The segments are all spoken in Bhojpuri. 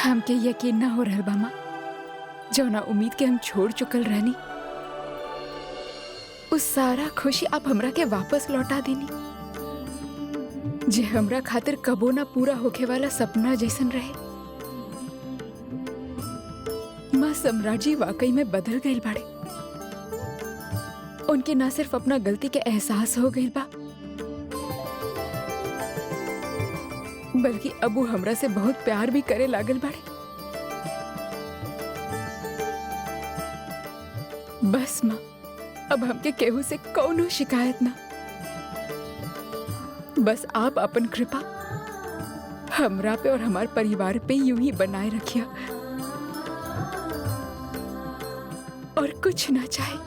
हमके यकीन ना हो रहल बा माँ, जौना उम्मीद के हम छोड़ चुकल रहनी, उस सारा खुशी आप हमरा के वापस लौटा देनी, जे हमरा खातिर कबो ना पूरा होके वाला सपना जैसन रहे। माँ, सम्राट जी वाकई में बदल गईल बाड़े। उनके ना सिर्फ अपना गलती के एहसास हो गईल बा, बल्कि अब वो हमरा से बहुत प्यार भी करे लागल बाड़े। बस माँ, अब हमके केहू से कौनो शिकायत ना। बस आप अपन कृपा हमरा पे और हमारे परिवार पे यूं ही बनाए रखिया, और कुछ ना चाहे।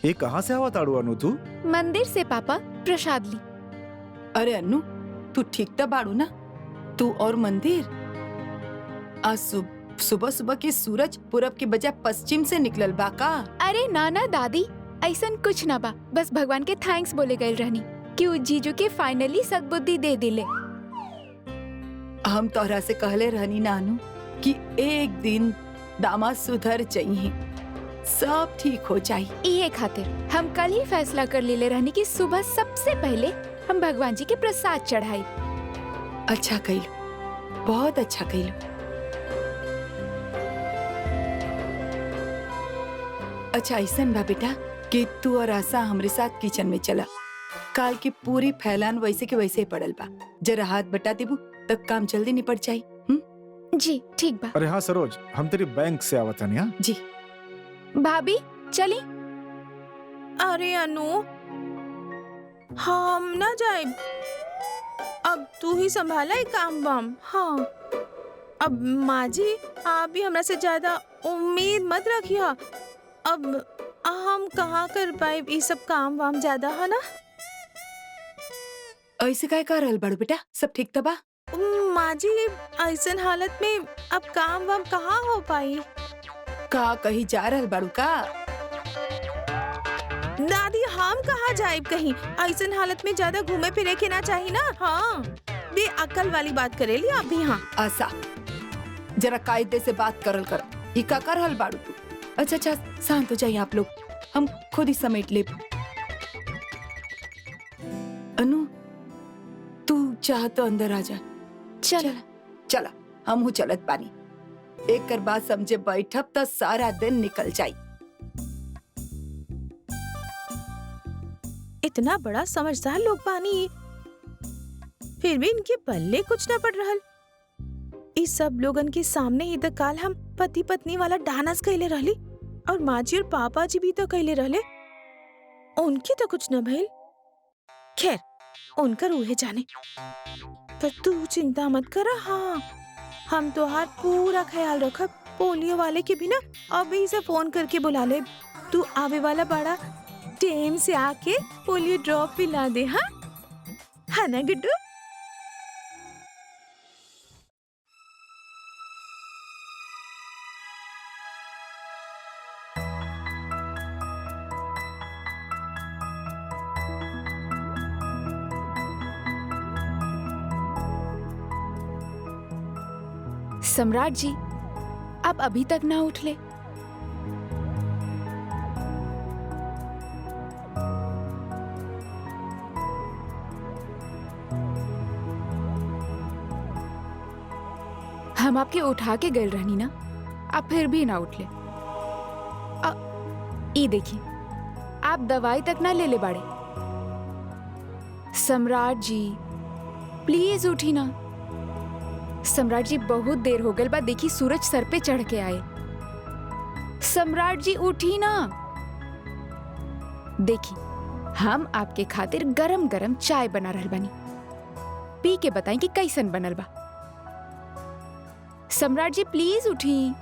ये कहाँ से आवा ताड़ू अनु तू? मंदिर से पापा, प्रसाद ली। अरे अन्नू, तू ठीक तो बाड़ू ना? तू और मंदिर? आज सुबह सुबह के सूरज पूरब के बजाय पश्चिम से निकलल बा का? अरे नाना दादी, ऐसन कुछ ना बा, बस भगवान के थैंक्स बोले गए रहनी कि उ जीजू के फाइनली सद्बुद्धि दे दिले। हम तोहरा से कहले रहनी नानू कि एक दिन दामाद सुधर चाहिए, सब ठीक हो जाए। ये खातिर हम कल ही फैसला कर ले रहनी कि सुबह सबसे पहले हम भगवान जी के प्रसाद चढ़ाई। अच्छा कइलो, बहुत अच्छा कइलो। अच्छा ऐसन बा बेटा कि तू और आशा हमरे साथ किचन में चला। काल की पूरी फैलान वैसे के वैसे ही पड़ल बा, जरा हाथ बटा देबू तब काम जल्दी निपट जाई। जी ठीक बा। अरे हाँ सरोज, हम तेरी बैंक से आवत हनी। हाँ जी भाभी चली। अरे अनु, हम ना जाए, अब तू ही संभाला है काम वाम। हाँ, अब माँ जी आप भी हमरा से ज्यादा उम्मीद मत रखिए। अब हम कहाँ कर पाए ये सब काम वाम ज्यादा, है ना? ऐसे काय कर रहल बड़ू बेटा, सब ठीक तो बा? माँ जी ऐसन हालत में अब काम वाम कहाँ हो पाई? का कहीं जा रहल बड़ू का? दादी हम कहाँ जाए कहीं, ऐसन हालत में ज्यादा घूमे फिरे के ना चाहिए ना। हाँ, बे अकल वाली बात करे ली आप भी। हाँ आशा, जरा कायदे से बात करल कर। ये का कर रहल बाड़ू तू? अच्छा अच्छा शांत हो जाइए आप लोग, हम खुद ही समेट ले। अनु, तू चाह तो अंदर आ जा। चल चला, हम हूँ चलत पानी। एक कर बात समझे बैठब तो सारा दिन निकल जाई। इतना बड़ा समझदार लोग बानी, फिर भी इनके पल्ले कुछ न पड़ रहल। इस सब लोगन के सामने ही तो काल हम पति पत्नी वाला डांस कैले रहली, और माँ जी और पापा जी भी तो कैले रहले, उनकी तो कुछ न भइल। खैर उनका रूहे जाने, पर तू चिंता मत कर। हाँ, हम तोहार पूरा ख्याल रखब। पोलियो वाले के भी ना अभी से फोन करके बुला ले। तू आवे वाला बड़ा टाइम से आके पोलियो ड्रॉप पिला दे। हाँ है ना गुड्डू? सम्राट जी, आप अभी तक ना उठले? हम आपके उठा के गए रहनी ना, आप फिर भी ना उठले। ये देखिए, आप दवाई तक ना ले ले बाड़े। सम्राट जी प्लीज उठी ना। सम्राट जी बहुत देर हो गई बा, देखी सूरज सर पे चढ़ के आए। सम्राट जी उठी ना। देखी, हम आपके खातिर गरम गरम चाय बना रहल बानी, पी के बताई कि कैसन बनल बा। सम्राट जी प्लीज उठी।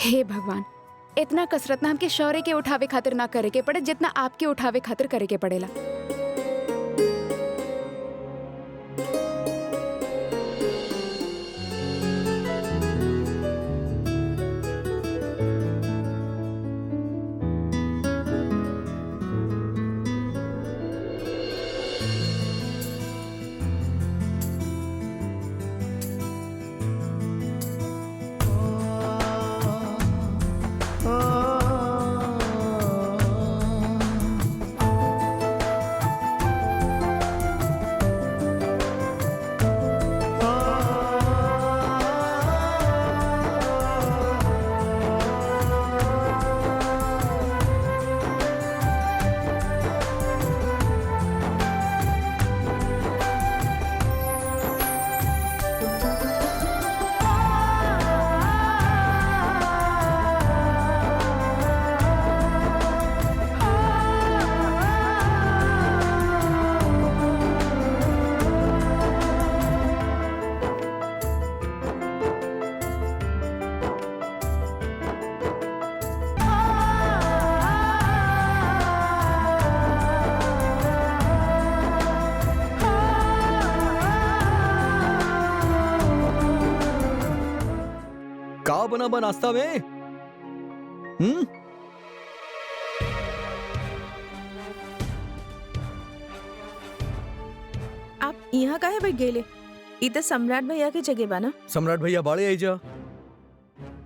हे भगवान, इतना कसरत ना हमके शौर्य के उठावे खातिर ना करे के पड़े, जितना आपके उठावे खातिर करे के पड़ेला। बना बा नाश्ता में? आप यहाँ काहे बैठ गए? ई तो सम्राट भैया के जगह बा ना? सम्राट भैया बाड़े आई जा,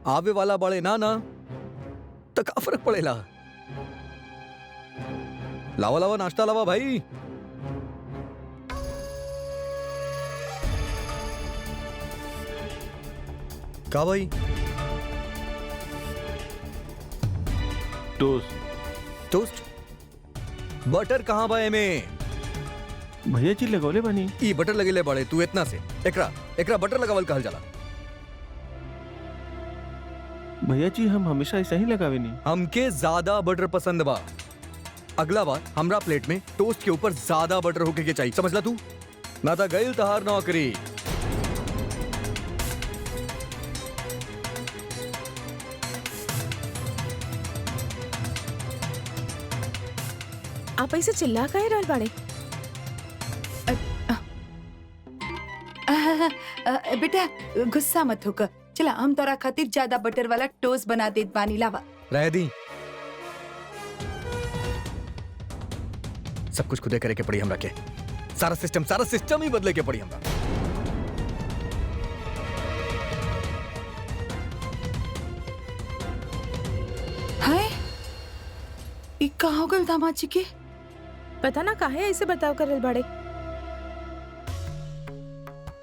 आवे वाला बाड़े ना ना तो का फर्क पड़ेला? लावा लावा नाश्ता लावा भाई। का भाई? टोस्ट। टोस्ट? बटर कहाँ बा में? भैया जी लगौले बनी। ई बटर लगेले बाड़े तू इतना से एकरा एकरा बटर लगावल कहल जाला। भैया जी हम हमेशा ऐसा ही लगावे नहीं। हमके ज्यादा बटर पसंद बा। अगला बार हमरा प्लेट में टोस्ट के ऊपर ज्यादा बटर होके के चाहिए, समझला तू? ना था गईल तहार नौकरी। आप ऐसे चिल्ला काहे रहल बाड़े? बेटा गुस्सा मत होकर, चला हम तोरा खातिर ज्यादा बटर वाला टोस्ट बना देत बानी, लावा। रह दी, सब कुछ खुदे करे के पड़ी हमरा के। सारा सिस्टम ही बदले के पड़ी हमरा। हाय ई का हो गइल दामाद जी के? पता ना काहे ऐसे बताव करल बाड़े।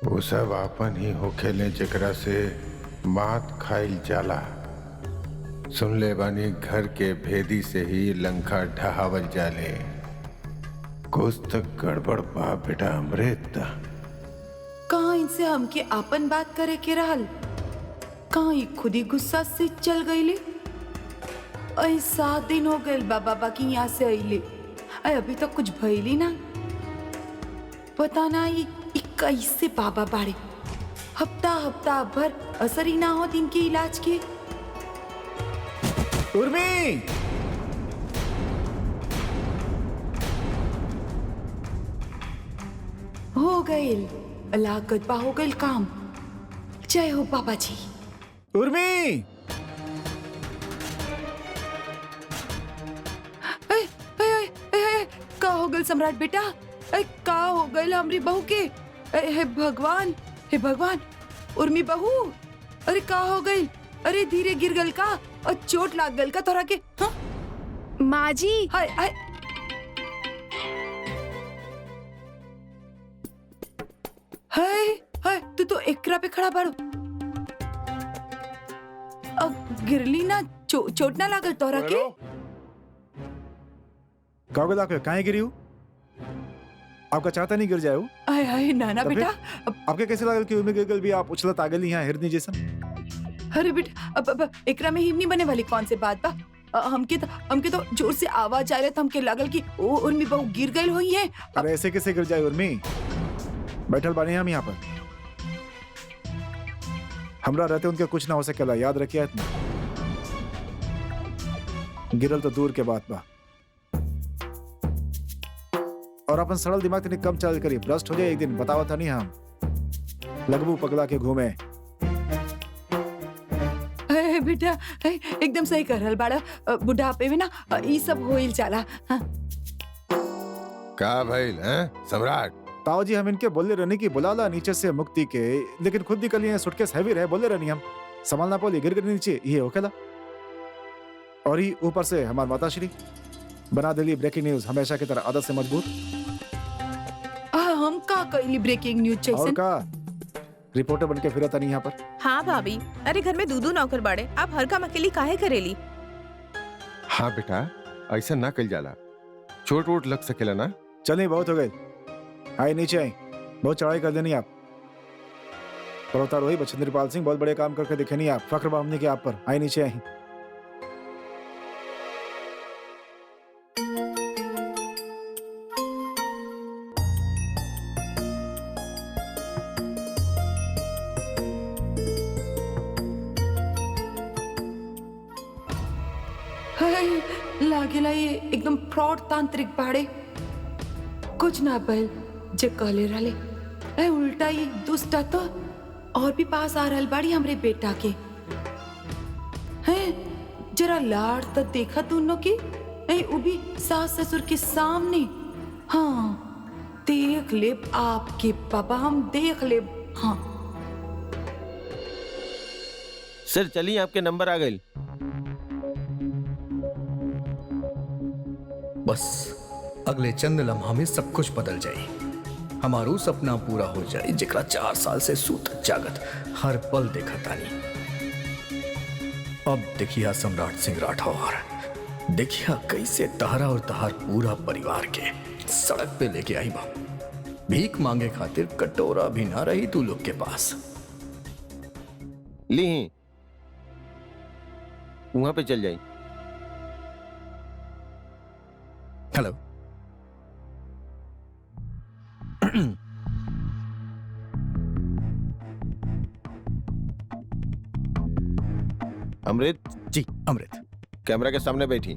वो सब आपन ही होखेले जेकरा से मात खाइल जाला। सुन ले बानी घर के भेदी से ही लंका ढहावल जाले। कुछ तक गड़बड़ बा बेटा अमृत। कहाँ इनसे हमके आपन बात करे के रहल, कहाँ ई खुद ही गुस्सा से चल गईले। 7 दिन हो गए बाबा बाकी यहाँ से अइले, अभी तक कुछ भइली ना। पता ना ई कैसे बाबा बाड़े, हफ्ता भर असर ही ना हो दिन के इलाज के। उर्मी, हो गइल लागत बा, हो गइल काम। जय हो बाबा जी। उर्मी, का हो गइल सम्राट बेटा? का हो गइल हमरी बहू के? हे भगवान, हे भगवान, उर्मी बहू, अरे का हो गइल? अरे धीरे गिर गल का और चोट लाग गल का तोरा के? हाँ? माँ जी, हाय हाय, हाय हाय, तू तो एकरा पे खड़ा बाड़ू। गिरली ना, चोट ना लागल तोरा के? कागज आके काहे गिरी हूँ? आपका चाहता नहीं गिर जाए हूँ? हाय हाय नाना तो फिर? बेटा, आपके कैसे लागल कि उर्मी गिर भी आप उछलत आगल यहाँ हिरनी जैसन? अरे बेटा अब एकरा में हिमनी बने वाली कौन से बात बा? हमके तो जोर से आवाज आ रहा था, हमके लागल कि ओ उर्मी बहू गिर गई हुई है। अरे ऐसे कैसे गिर जाए उर्मी? बैठल बानी हम यहाँ पर, हमरा रहते उनके कुछ ना हो सकेला, याद रखिए इतना। गिरल तो दूर के बात बा। और अपन सरल दिमाग तनिक कम चल करिए, भ्रष्ट हो जाए एक दिन, बतावा था नहीं हम लगबू पगला के घूमे। बेटा एकदम सही कर रहल बाड़ा, बुढ़ापे में ना ई सब होइल जाला। हाँ। का भइल हैं सम्राट? ताऊ जी हम इनके बोले रहने की बुलाला नीचे से मुक्ति के, लेकिन खुद निकल लिए सुटकेस हैवी रहे, बोले रहनी हम संभालना पोली गिर नीचे ये होकेला। और ही ऊपर से हमार माता श्री बना दिली ब्रेकिंग न्यूज हमेशा की तरह आदत से मजबूत। हम का कइली ब्रेकिंग न्यूज और जैसन? का रिपोर्टर बन के फिरता नहीं यहाँ पर। हाँ भाभी, अरे घर में दूधू नौकर बाड़े, आप हर काम अकेली काहे करेली? हाँ बेटा ऐसा ना कल जाला, चोट वोट लग सकेला ना। चलिए बहुत हो गए, आए नीचे आई, बहुत चढ़ाई कर देनी आप। पर्वतारोही बछेंद्र सिंह बहुत बड़े काम करके दिखे नहीं आप, फख्र बा हमने के आप पर। आए नीचे आई। लागेला ये एकदम फ्रॉड तांत्रिक बाड़े। कुछ ना भइल जे कहले रहले, उल्टा ये दुष्टा तो और भी पास आ रहल बाड़ी हमरे बेटा के। जरा लाड़ तो देखा तू लोग की वो भी सास ससुर के सामने। हाँ देख ले आपके पापा, हम देख ले। हाँ सर चलिए, आपके नंबर आ गए। बस अगले चंद लम्हा में सब कुछ बदल जाए, हमारू सपना पूरा हो जाए जेकरा 4 साल से सूतत जागत हर पल देखा तानी। अब देखिया सम्राट सिंह राठौर, देखिया कैसे तहरा और तहार पूरा परिवार के सड़क पे लेके आई बा। भीख मांगे खातिर कटोरा भी ना रही तू लोग के पास। ली वहां पे चल जाई। हेलो अमृत, जी अमृत। कैमरा के सामने बैठी,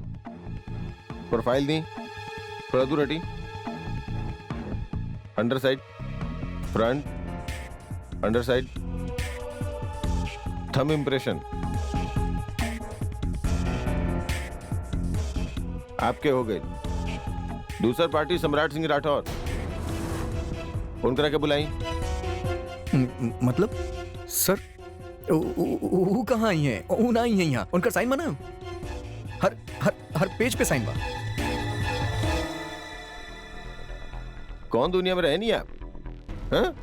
प्रोफाइल दी, थोड़ा दूर हटी, under side, front, under side, thumb impression. आपके हो गए। दूसरा पार्टी सम्राट सिंह राठौर, फोन करा के बुलाई। मतलब सर वो कहाँ आई है? वो ना आई है यहाँ, उनका साइन बना हर हर हर पेज पे साइन बा। कौन दुनिया में रहे नहीं आप? हाँ?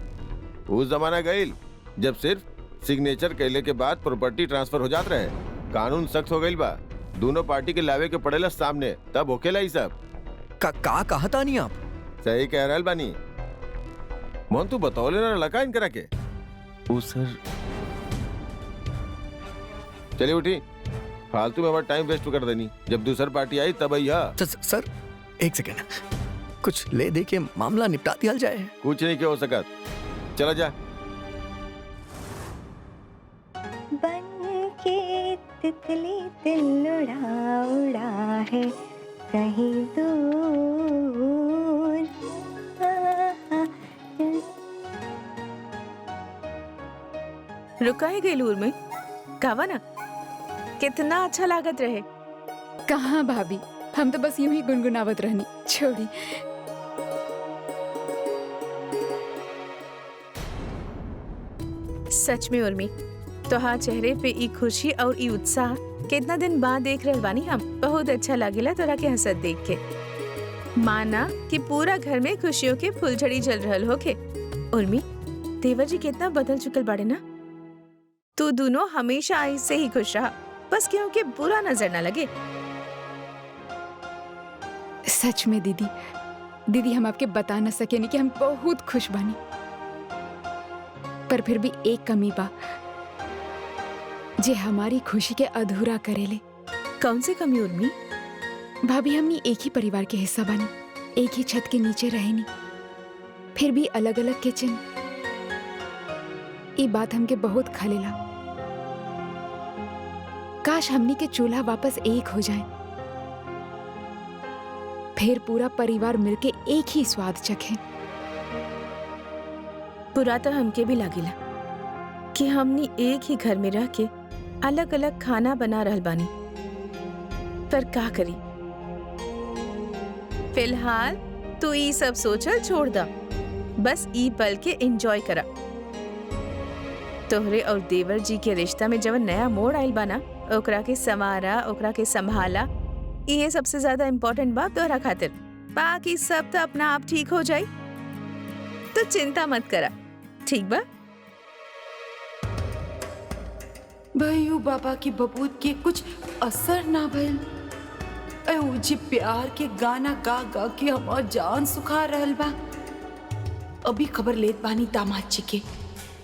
उस जमाना गईल जब सिर्फ सिग्नेचर कैले के बाद प्रॉपर्टी ट्रांसफर हो जात रहे। कानून सख्त हो गईल बा, दोनों पार्टी के लावे के पड़ेला सामने, तब होकेला ही सब। का कहा था नहीं आप? सही कह रहल बानी। मोहन तू बतौले ना लगा इनकरा के। वो सर चलिए उठी, फालतू में हमारा टाइम वेस्ट कर देनी। जब दूसरी पार्टी आई तब आई। सर एक सेकेंड, कुछ ले दे के मामला निपटा दिया जाए। कुछ नहीं क्या हो सकत, चला जा। बन के तितली दिल उड़ा उड़ा है कहीं दूर। रुका है गैलूर में कावा ना, कितना अच्छा लागत रहे। कहाँ भाभी, हम तो बस यूं ही गुनगुनावत रहनी। छोड़ी। सच में उर्मी, तोहार चेहरे पे ई खुशी और ई उत्साह कितना दिन बाद देख रहल बानी हम। बहुत अच्छा लागेला तोरा के हंसत देख के। माना कि पूरा घर में खुशियों के फुलझड़ी जल रहल होके। उर्मी, देवर जी कितना बदल चुकल बाड़े ना। तू दोनों हमेशा ऐसे ही खुश रहा, बस क्योंकि बुरा नजर ना लगे। सच में दीदी हम आपके बता न सके नहीं कि हम बहुत खुश बनी, पर फिर भी एक कमी बा जे हमारी खुशी के अधूरा करेले। कौन सी कमी उर्मी? भाभी हमनी एक ही परिवार के हिस्सा बनी, एक ही छत के नीचे रहनी, फिर भी अलग अलग किचन। ये बात हमके बहुत खलेला। काश हमनी के चूल्हा वापस एक हो जाए, फिर पूरा परिवार मिलके एक ही स्वाद चखे। बुरा तो हमके भी लागेला कि हमनी एक ही घर में रह के अलग अलग खाना बना रहल बानी, पर का करी। फिलहाल तू ई सब सोचल छोड़ दा, बस ई पल के एंजॉय करा। तोहरे और देवर जी के रिश्ता में जब नया मोड़ आइल बाना, ओकरा के संवारा, ओकरा के संभाला, ये सबसे ज्यादा इम्पोर्टेंट बात तोहरा खातिर। बाकी सब तो अपना आप ठीक हो जाए, तो चिंता मत करा, ठीक बा? भैयू बाबा की बबूत के कुछ असर ना भइल। जी प्यार के गाना गा गा के हमार जान सुखा रहल बा। अभी खबर लेत बानी दामाद जी के।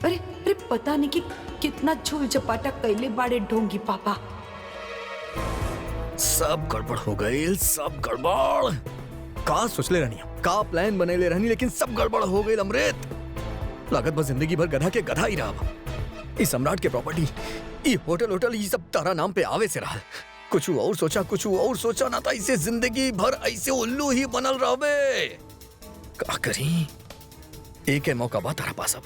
अरे पता नहीं कि कितना झूल झपाटा कैले बाड़े ढोंगी पापा। सब गड़बड़ हो गई, सब गड़बड़। का सोचले रहनी, का प्लान बनेले रहनी, लेकिन सब गड़बड़ हो गई। अमृत लागत बस जिंदगी भर गधा के गधा ही रहा। इस सम्राट के प्रॉपर्टी, ये होटल ये सब तारा नाम पे आवे से रहा। कुछ और सोचा ना था, इसे जिंदगी भर ऐसे उल्लू ही बनल रहबे। का करी, एक है मौका बा तारा पास। अब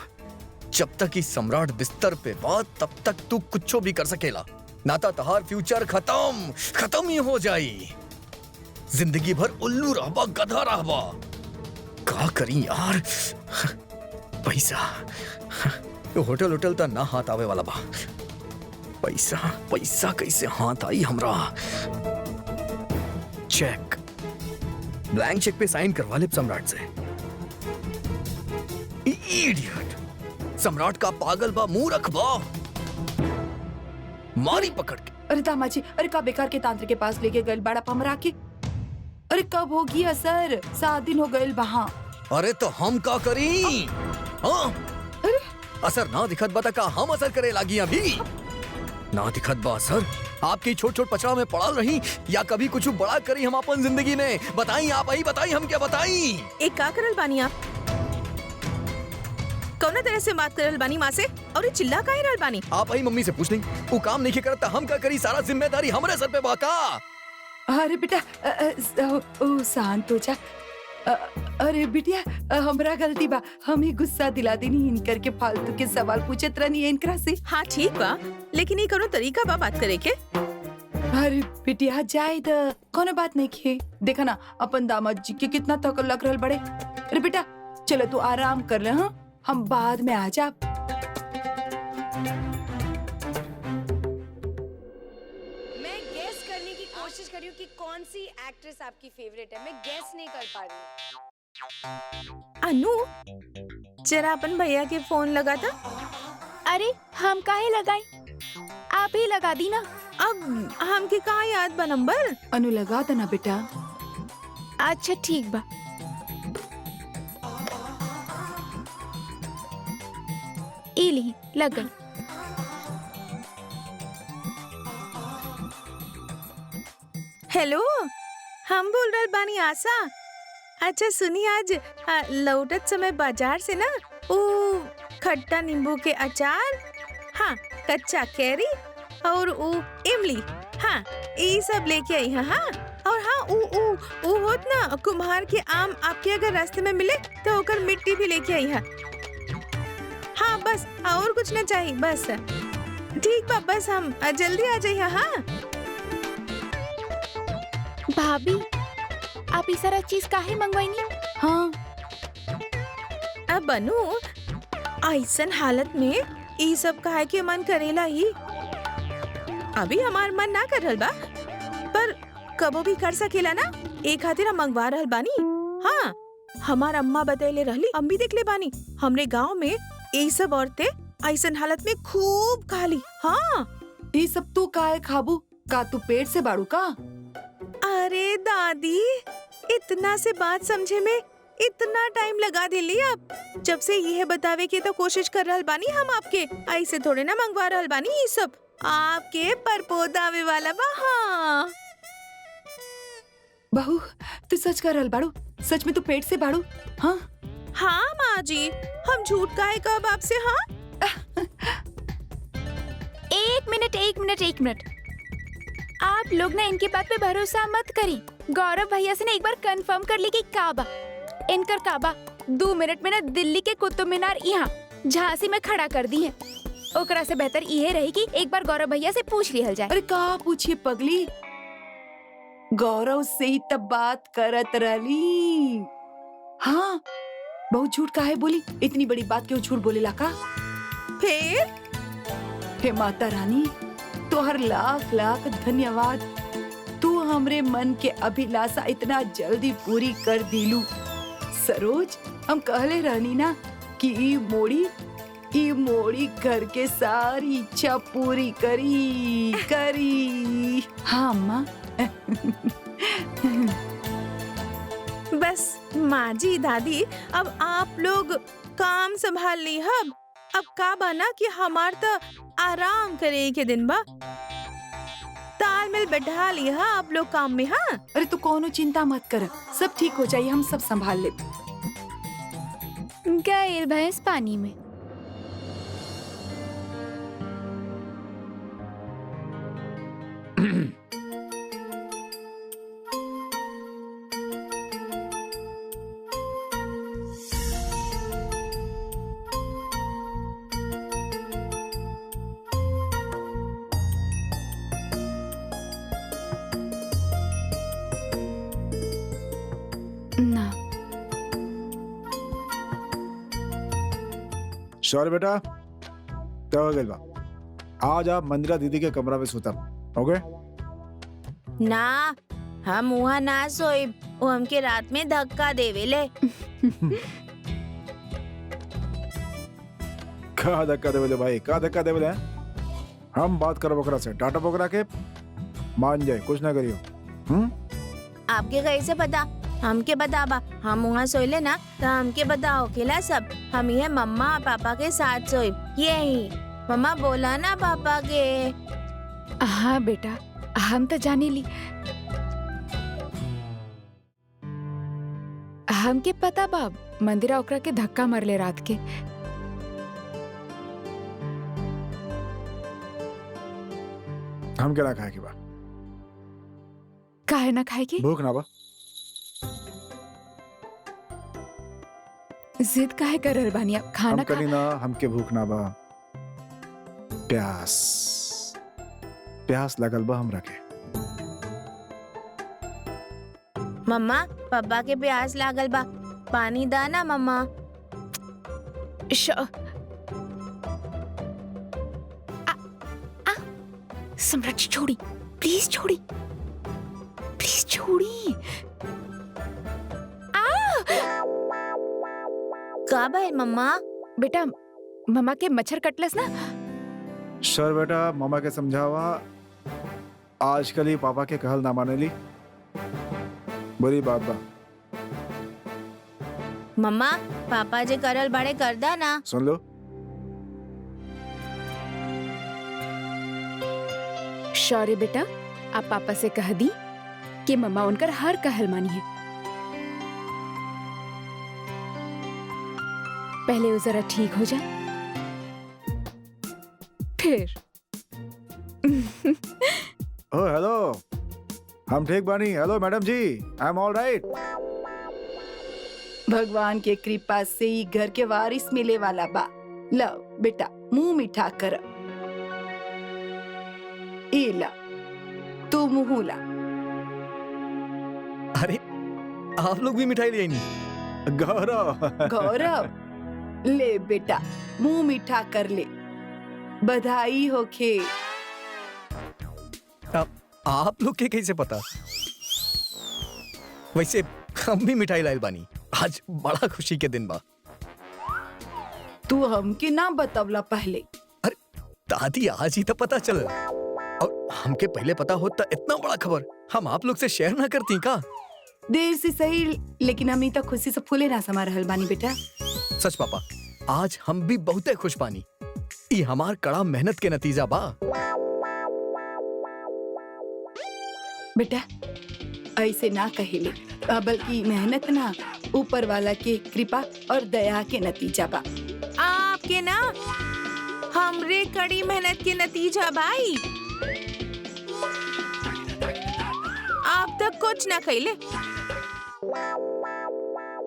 जब तक इस सम्राट बिस्तर पे बा, तब तक तू कुछ भी कर सकेला। ना तो तहार फ्यूचर खत्म ही हो जाई। जिंदगी भर उल्लू रहबा, गधा रहबा। का करी यार, पैसा होटल तो ना हाथ आवे वाला बा। पैसा कैसे हाथ आई हमरा? चेक, ब्लैंक चेक पे साइन करवा ले सम्राट से। इडियट, सम्राट का पागल बा, मूर्ख बा, मारी पकड़ के। अरे दामाजी, अरे का बेकार के तांत्रिक के पास लेके गए बड़ा पमरा के। अरे कब होगी असर? 7 दिन हो गए वहाँ। अरे तो हम का करी? हाँ, असर ना दिखत बता का हम असर करे लागी अभी? ना दिखत बा असर? आपकी छोट पचड़ा में पड़ल रही या कभी कुछ बड़ा करी हम अपन जिंदगी में? बताई आप ही, बताई हम क्या बताई? एक का करल बानी आप? कौना तरह से बात करल बानी माँ से और ये चिल्ला काहे रहल बानी? आप ही मम्मी से पूछ नहीं, वो काम नहीं करता हम का करी? सारा जिम्मेदारी हमारे सर पे बाका। अरे बेटा, शांत हो जा। अरे बिटिया, हमरा गलती बा, हम ही गुस्सा दिला देनी इनकर के फालतू के सवाल पूछत रहनी इनकरा से। हाँ ठीक बा, लेकिन ये कौनो तरीका बा बात करे के? अरे बिटिया जाए द, कोनो बात नहीं खे। देखा ना अपन दामाद जी के कितना थकल लग रहल बड़े। अरे बेटा चलो तू आराम कर ले, हाँ हम बाद में आ जा। मैं गेस करने की कोशिश कर रही हूँ कि कौन सी एक्ट्रेस आपकी फेवरेट है। मैं गेस नहीं कर पा रही हूँ। अनु, जरा अपन भैया के फोन लगा था। अरे हम काहे लगाई, आप ही लगा दी ना। अब हमके कहाँ याद बा नंबर? अनु लगा देना बेटा। अच्छा ठीक बा। इली लग गई। हेलो, हम बोल रहे बानी आशा। अच्छा सुनी, आज लौटत समय बाजार से ना वो खट्टा नींबू के अचार, हाँ कच्चा कैरी और वो इमली, हाँ ये सब लेके आई है। हाँ और हाँ वो होत ना कुम्हार के आम, आपके अगर रास्ते में मिले तो ओकर मिट्टी भी लेके आई है। हाँ बस और कुछ ना चाहिए बस। ठीक बा, बस हम जल्दी आ जाइए। हाँ भाभी आप ये सारा चीज काहे मंगवाईनी? हाँ अब बनू ऐसन हालत में ये सब काहे के मन करेला ही? अभी हमार मन ना कर रहल बा, पर कबो भी कर सकेला ना, एक खातिर हम मंगवा रहल बानी। हाँ हमार अम्मा बतैले रहली, हम भी देख ले बानी, हमरे गांव में ये सब औरतें ऐसन हालत में खूब खाली। हाँ ये सब तू काहे खाबू? का तू पेट से बाड़ू का? अरे दादी, इतना से बात समझे में इतना टाइम लगा दिली आप? जब से यह बतावे की तो कोशिश कर रहल बानी हम आपके, ऐसे थोड़े ना मंगवा रहल बानी ये सब। आपके परपोदा आवे वाला बा। हाँ बहू तू सच कर रहल बाड़ू? सच में तू पेट से बाड़ू? हाँ हाँ माँ जी, हम झूठ काहे कहब आपसे? हाँ एक मिनट, आप लोग ना इनकी बात पे भरोसा मत करी। गौरव भैया से ना एक बार कंफर्म कर ली कि काबा इनकर काबा 2 मिनट में ना दिल्ली के कुतुब मीनार यहाँ झांसी में खड़ा कर दी है। ओकरा से बेहतर ये रही कि एक बार गौरव भैया से पूछ लिहल जाए। अरे का पूछिए पगली, गौरव से ही तब बात करत रहली। हाँ बहुत झूठ काहे बोली? इतनी बड़ी बात क्यों झूठ बोलेला का? फिर हे माता रानी, तोहर लाख लाख धन्यवाद। तू हमरे मन के अभिलाषा इतना जल्दी पूरी कर दिलू। सरोज, हम कहले रहनी ना कि ई मोड़ी करके सारी इच्छा पूरी करी। हाँ अम्मा। बस माँ जी दादी, अब आप लोग काम संभाल ली। अब का बना कि हमार तो आराम करे के दिन बा, तालमेल बैठा लिया आप लोग काम में। हाँ अरे तू कोनो चिंता मत कर, सब ठीक हो जाए, हम सब संभाल ले। गए भैंस पानी में। ना। शौर्य बेटा क्या हो गइल बा? आज आप मंदिरा दीदी के कमरा में सुतब, ओके? ना, हम वहाँ ना सोइब। वो हमके रात में धक्का देवेले। का धक्का देवेले भाई, का धक्का देवेले हैं? हम बात करब ओकरा से, टाटा पोकरा के मान जाए, कुछ ना करियो। आपके कैसे पता? हमके बताबा। हम वहाँ सोइले ना तो हमके बताओ केला सब। हम ये मम्मा और पापा के साथ सोइब। यही मम्मा बोला ना पापा के। हाँ बेटा, हम तो जाने ली। हमके पता बाब, मंदिरा ओकरा के धक्का मारले रात के। हम क्या ना खाए की बा? काहे ना खाएगी? भूख ना बा? जिद काहे कर रहल बानी आप? खाना हम खा। करी ना, हमके भूख ना बा, प्यास प्यास लगल बा हमरा के। मम्मा पापा के प्यास लागल बा, पानी दा ना मम्मा। सम्राट जी छोड़ी, प्लीज छोड़ी, प्लीज छोड़ी। का भाई मम्मा? बेटा मम्मा के मच्छर कटलस ना। शौर्य बेटा मामा के समझावा, आजकल ही पापा के कहल ना माने ली, बुरी बात बा। मम्मा पापा जे करल बड़े करदा ना। सुन लो, शौर्य बेटा आप पापा से कह दी कि मम्मा उनकर हर कहल मानी है। पहले वो जरा ठीक हो जाए फिर। ओ हेलो, हम ठीक बानी। हेलो मैडम जी, आई एम ऑल राइट। भगवान के कृपा से ही घर के वारिस मिले वाला बा। लो बेटा मुंह मीठा कर। ए ला, तू मुंह ला। अरे आप लोग भी मिठाई ले नहीं? गौरव गौरव ले बेटा, मुंह मीठा कर ले। बधाई होखे। आप लोग के कैसे पता? वैसे हम भी मिठाई लाइल बानी, आज बड़ा खुशी के दिन बा। तू हमके ना बतवला पहले। अरे दादी आज ही तो पता चल, और हमके पहले पता होता इतना बड़ा खबर हम आप लोग से शेयर ना करती का? देर से सही, लेकिन हम तो खुशी से फूले ना समा रहल बानी बेटा। सच पापा, आज हम भी बहुते खुश बानी। ये हमार कड़ा मेहनत के नतीजा बा। बेटा ऐसे ना कहिले, बल्कि मेहनत ना ऊपर वाला के कृपा और दया के नतीजा बा। आपके ना हमरे कड़ी मेहनत के नतीजा भाई। आप तक कुछ ना खैले,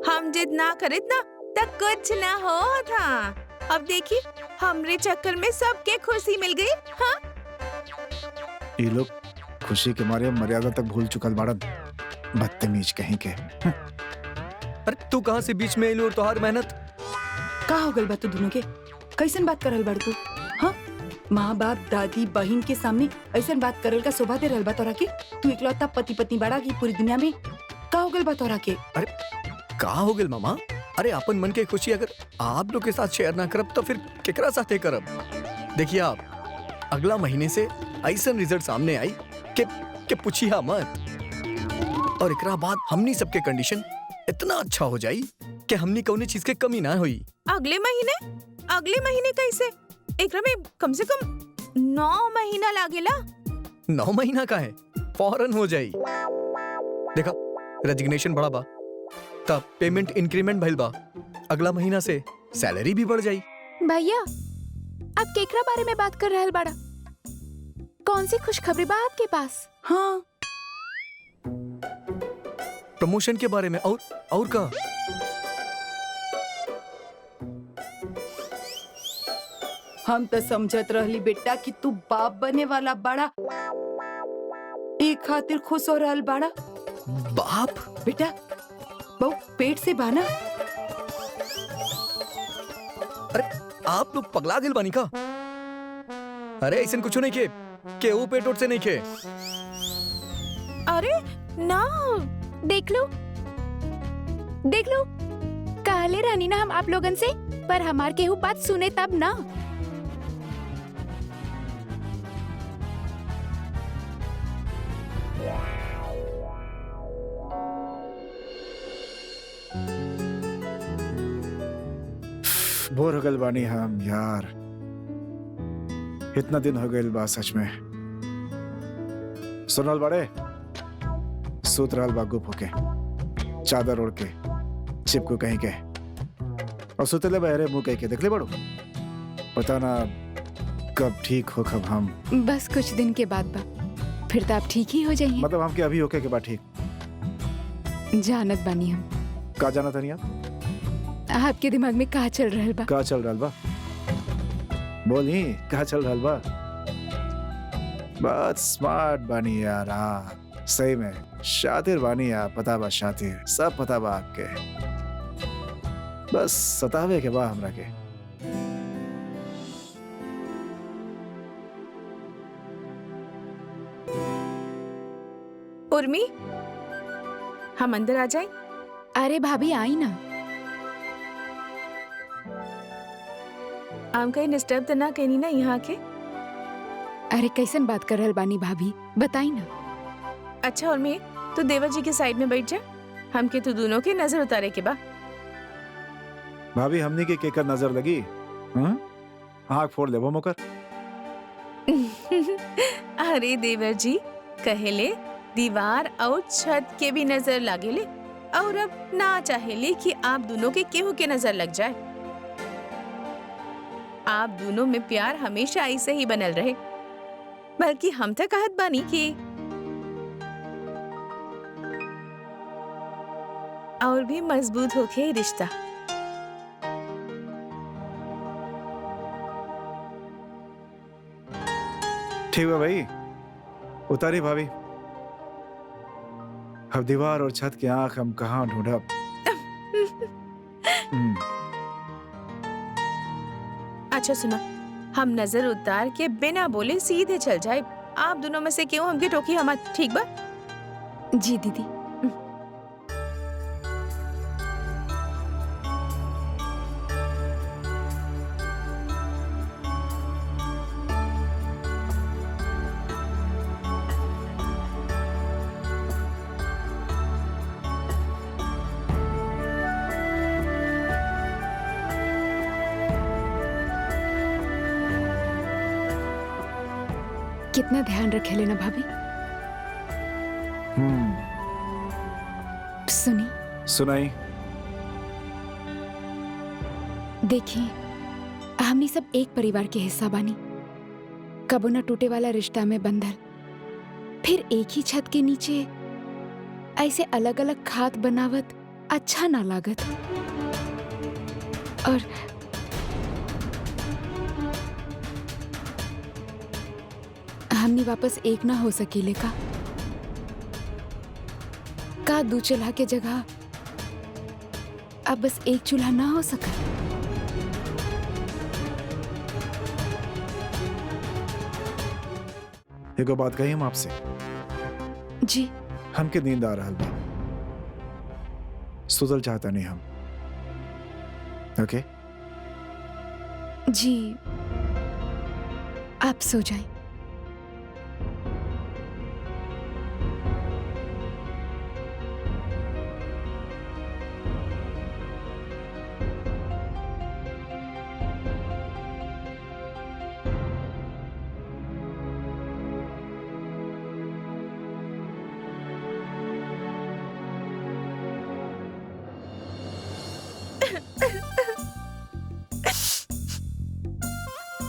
हम जिद ना करित ना तक कुछ ना हो था। अब देखिए हमरे चक्कर में सबके खुशी मिल गई। हाँ ये लोग खुशी के मारे मर्यादा तक भूल चुकल बाड़न, बदतमीज कहीं के। अरे तू कहाँ से बीच में एलू और तोहार मेहनत? का हो गल बा तू दोनों के? कैसन बात करल बड़ तू? हाँ, माँ बाप दादी बहन के सामने ऐसन बात करल का शोभा दे रहल बा तोरा के? तू इकलौता पति पत्नी बड़ा की पूरी दुनिया में। का हो गल बा तोरा के? अरे का हो गल मामा? अरे अपन मन के खुशी अगर आप लोग के साथ शेयर ना करब तो फिर केकरा साथे करब? देखिए आप, अगला महीने से ऐसन रिजल्ट सामने आई के पूछिया मत, और एकरा बाद हमनी सबके कंडीशन इतना अच्छा हो जाई कि हमनी कौने चीज के कमी ना हुई। अगले महीने कैसे? एकरा में कम से कम 9 महीना लागेला। 9 महीना का है, फौरन हो जाई। देखा रेजिग्नेशन बढ़ा बा, तब पेमेंट इंक्रीमेंट भइल बा, अगला महीना से सैलरी भी बढ़ जाई। भैया आप केकरा बारे में बात कर रहल बाड़ा? कौन सी खुशखबरी बा आपके पास? हाँ, प्रमोशन के बारे में। और का? हम तो समझत रहली बेटा कि तू बाप बने वाला बड़ा, एक खातिर खुश हो रहल बड़ा। बाप? बेटा बहू पेट से बाना। अरे आप लोग पगला दिल बानी का? अरे ऐसा कुछ नहीं के वो पेट उठ से नहीं के। अरे ना, देख लो कहले रहनी ना हम आप लोगन से, पर हमार केहू बात सुने तब ना। बोर हो गए बानी हम यार, इतना दिन हो गए बा सच में। सुनल बड़े सूत रहल बा गुप होके, चादर ओढ़ के, चिपकू कहीं के, और सुतले बहरे मुंह कहीं के। देख ले बड़ो, पता ना कब ठीक हो कब हम। बस कुछ दिन के बाद बा, फिर तो आप ठीक ही हो जाइए। मतलब हम के अभी होके के बाद ठीक? जानत बानी हम। का जाना था नहीं आप? आपके दिमाग में का चल रहल बा? का चल रहल बा? बोली का चल रहल बा? बहुत स्मार्ट बानी यार आप, सही में शातिर बानी आप। पता बा शातिर, सब पता बा आपके, बस सतावे के बा हमरा के। उर्मी, हम अंदर आ जाए? अरे भाभी आई ना। हम कहीं डिस्टर्ब तो ना कहीं ना यहाँ के? अरे कैसन बात कर रहल बानी भाभी, बताई ना। अच्छा उर्मी, तू देवर जी के साइड में बैठ जा, हमके तू दोनों के नजर उतारे के बा। भाभी हमनी के केकर नजर लगी? आँख फोड़ ले वो मुकर। अरे देवर जी कहेले दीवार और छत के भी नजर लागेले, और अब ना चाहेले कि आप दोनों के केहू के नजर लग जाए। आप दोनों में प्यार हमेशा ऐसे ही बनल रहे, बल्कि हम तो कहत बानी कि और भी मजबूत होके रिश्ता। ठीक है भाई, उतारी भाभी। अब दीवार और छत की आंख हम कहाँ ढूंढब? अच्छा सुनो, हम नजर उतार के बिना बोले सीधे चल जाए। आप दोनों में से क्यों हमके टोकी हम, ठीक बा? जी दीदी। कितना ध्यान रखे लेना भाभी। सुनी सुनाई। देखिए, हमनी सब एक परिवार के हिस्सा बानी, कबो न टूटे वाला रिश्ता में बंधल, फिर एक ही छत के नीचे ऐसे अलग अलग खात बनावत अच्छा ना लागत। और हमनी वापस एक ना हो सकीले का दू चूल्हा के जगह अब बस एक चूल्हा ना हो सका? एगो बात कही हम आपसे। जी। हमके नींद आ रहा बा, सुतल चाहता नहीं हम। ओके? जी, आप सो जाएं।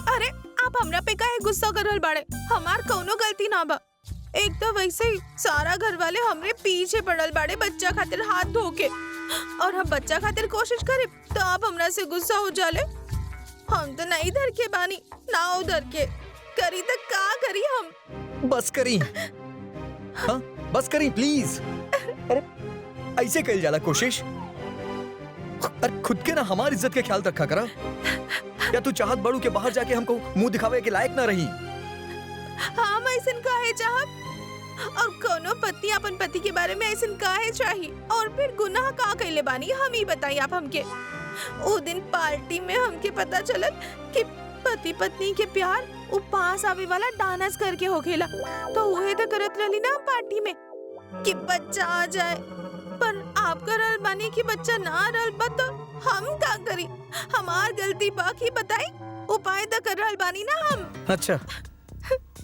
अरे आप हमरा पे काहे गुस्सा कर रहल बाड़े? हमार कौनो गलती ना बा। एक तो वैसे ही सारा घर वाले हमरे पीछे पड़ल बाड़े बच्चा खातिर हाथ धो के, और हम बच्चा खातिर कोशिश करे तो आप हमरा से गुस्सा हो जाले। हम तो नहीं इधर के बानी ना उधर के, करी तो का करी हम? बस करी, हाँ बस करी प्लीज। ऐसे कल जाला कोशिश। अरे खुद के ना हमारी इज्जत के ख्याल रखा करा। या तू चाहत बड़ू के बाहर जाके हमको मुंह दिखावे के लायक ना रही। हम ऐसन काहे चाहब और कोनो पत्नी अपन पति के बारे में ऐसन काहे चाही और फिर गुनाह का कैले बानी हम ही बताई आप हमके। ओ दिन पार्टी में हमके पता चलल कि पति पत्नी के प्यार वो पास आवे वाला डांस करके होखेला। तो उहे तो करत रहली ना पार्टी में कि बच्चा आ जाए, पर आप करल बानी कि बच्चा ना रहल बा तो हम का करी? हमार गलती बाकी बताई, उपाय तो कर रहल बानी ना हम। अच्छा,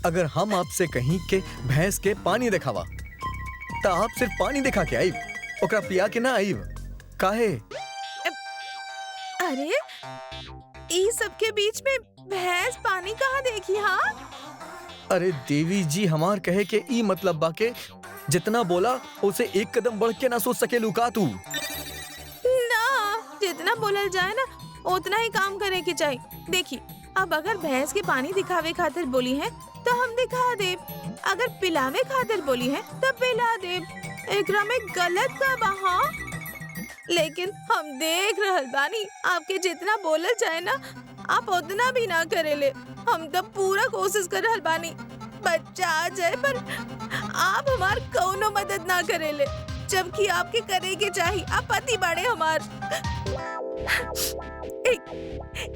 अगर हम आपसे कहीं के भैंस के पानी दिखावा तो आप सिर्फ पानी दिखा के आईब, ओकरा पिया के ना आईब। काहे? अरे ई सब के बीच में भैंस पानी कहाँ देखी? हाँ, अरे देवी जी, हमार कहे के ई मतलब बा के जितना बोला उसे एक कदम बढ़ के ना सोच सके लुका तू। ना जितना बोलल जाए ना उतना ही काम करे के चाहिए। देखी, अब अगर भैंस के पानी दिखावे खातिर बोली है तो हम दिखा दे, अगर पिलावे खातिर बोली है तो पिला दे। एकरा में गलत का बहा। लेकिन हम देख रहल बानी आपके जितना बोलल जाए ना आप उतना भी ना करेले। हम तो पूरा कोशिश कर रहल बानी बच्चा आ जाए, पर आप हमार कौनो मदद ना करेले, जबकि आपके करे के चाहिए। आप पति बड़े हमार।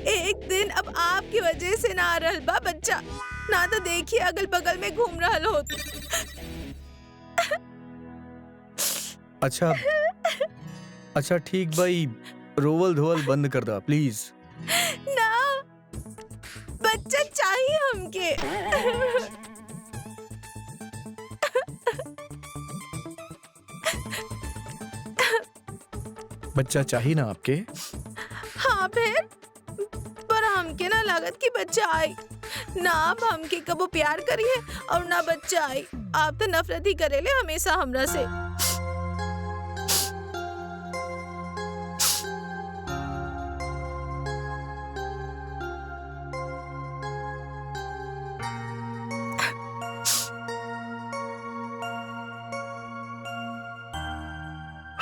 एक दिन अब आपकी वजह से ना आ रहल बा बच्चा, ना तो देखिए अगल बगल में घूम रहल हो। अच्छा ठीक भाई, रोवल धोवल बंद कर दो प्लीज। ना, बच्चा चाहिए हमके। बच्चा चाहिए ना आपके? हाँ फिर, पर हमके ना लागत कि बच्चा आई। ना आप हमके कबो प्यार करिए और ना बच्चा आई। आप तो नफरत ही करेले हमेशा हमरा से।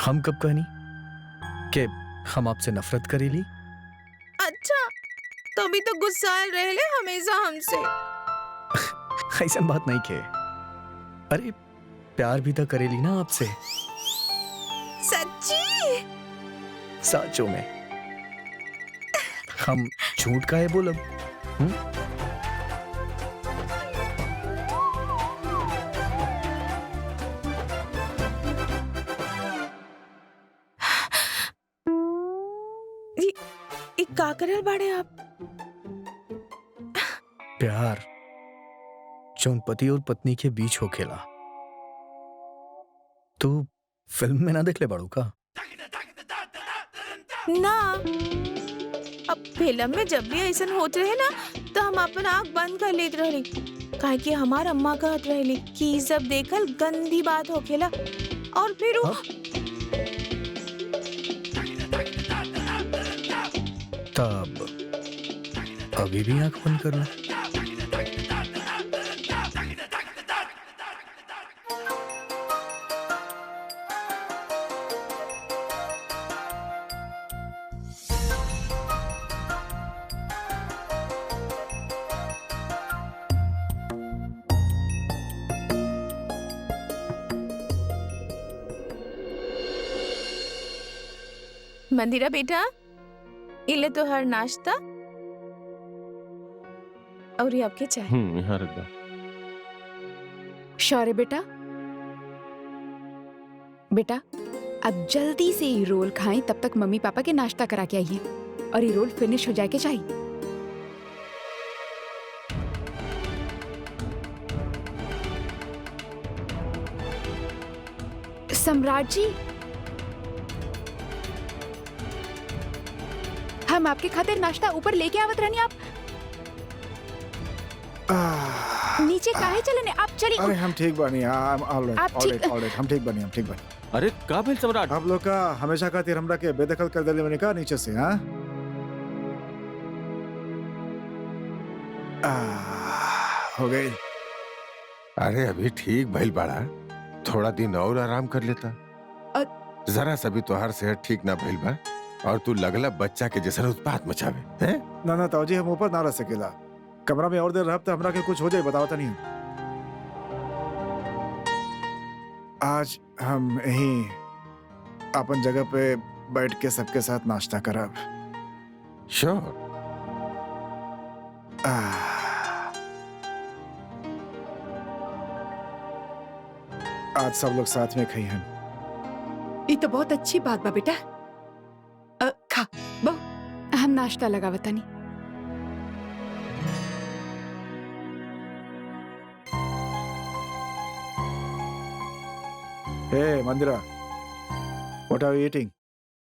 हम कब कहनी कि हम आपसे नफरत करेली? अच्छा, तो भी तो गुस्साए रहले हमेशा हमसे। ऐसा बात नहीं के। अरे प्यार भी तो करेली ना आपसे। सच्ची? साचो में। हम झूठ काहे बोलब? का करल बाड़े आप? प्यार जौन पति और पत्नी के बीच हो खेला, तू फिल्म में ना देख ले बाड़ू का? ना, अब फिल्म में जब भी ऐसा होत रहे ना तो हम अपन आँख बंद कर लेत रहली, काहे कि हमार अम्मा कहत रहली कि सब देखल गंदी बात होखेला। और फिर तब अभी भी आंख बंद कर लो। मंदिरा बेटा, इले तो हर नाश्ता और ये आपके चाय। यहाँ रख दो। शौर्य बेटा, बेटा अब जल्दी से ये रोल खाएं, तब तक मम्मी पापा के नाश्ता करा के आइए और ये रोल फिनिश हो जाए के चाहिए। सम्राट जी, हम आपके खातिर नाश्ता ऊपर लेके आवत रहनी। आप नीचे काहे चलने? आप चलिए। अरे हम ठीक बनी। ऑलराइट हम ठीक बनी। अरे का भेल सम्राट? आप लोग का हमेशा खातिर हमरा के बेदखल कर देले मैंने कहा नीचे से। हाँ, हो गई। अरे अभी ठीक भइल बाड़ा, थोड़ा दिन और आराम कर लेता। जरा सा भी तोहार सेहत ठीक ना भइल बा और तू लगला बच्चा के जैसा उत्पात मचावे हैं? ना ना ताऊजी, हम ऊपर ना रह सकेला। कमरा में और देर रहब तो हमरा के कुछ हो जाए, बताओ तो नहीं। आज हम यहीं अपन जगह पे बैठ के सबके साथ नाश्ता करब। श्योर। आज सब लोग साथ में खाई हैं। ये तो बहुत अच्छी बात बा बेटा। खा बहू। हम नाश्ता लगावत तनी। हे मंदिरा, व्हाट आर यू ईटिंग?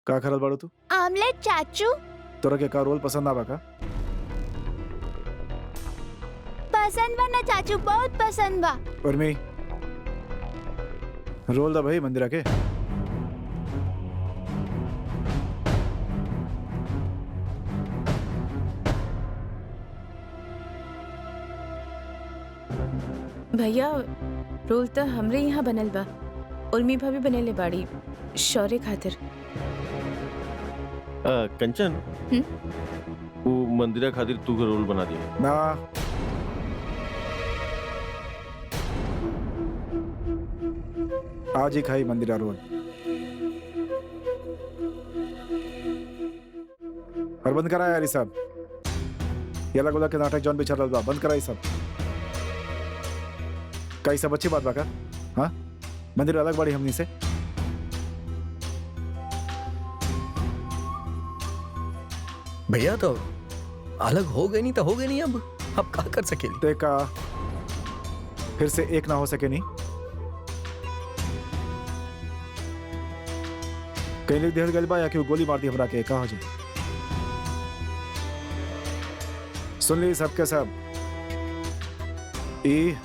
का खरल बाड़ू तू? ऑमलेट चाचू। तोरा के का रोल पसंद आवा का? पसंद बा ना चाचू, बहुत पसंद बा। उर्मी, रोल दा भाई मंदिरा के। भैया रोल तो हमरे यहाँ बनल बा। उर्मी भाभी बनेले बाड़ी शौर्य खातिर। कंचन, वो मंदिरा खातिर तू का रोल बना दिया ना, आज ही खाई मंदिरा रोल। और बंद करा यार ये सब। ये अलग अलग के नाटक जौन भी चल रहा बंद करा ये सब। का ये सब अच्छी बात बा का? हाँ, मंदिर अलग बड़ी हमनी से। भैया तो अलग हो गई नहीं तो हो गई नहीं, अब क्या कर सकेली? देखा, फिर से एक ना हो सके नहीं। कहीं लिख दिहल गइल बा या कि गोली मार दी हमरा के, का हो जाए? सुन ली सबके सब, ई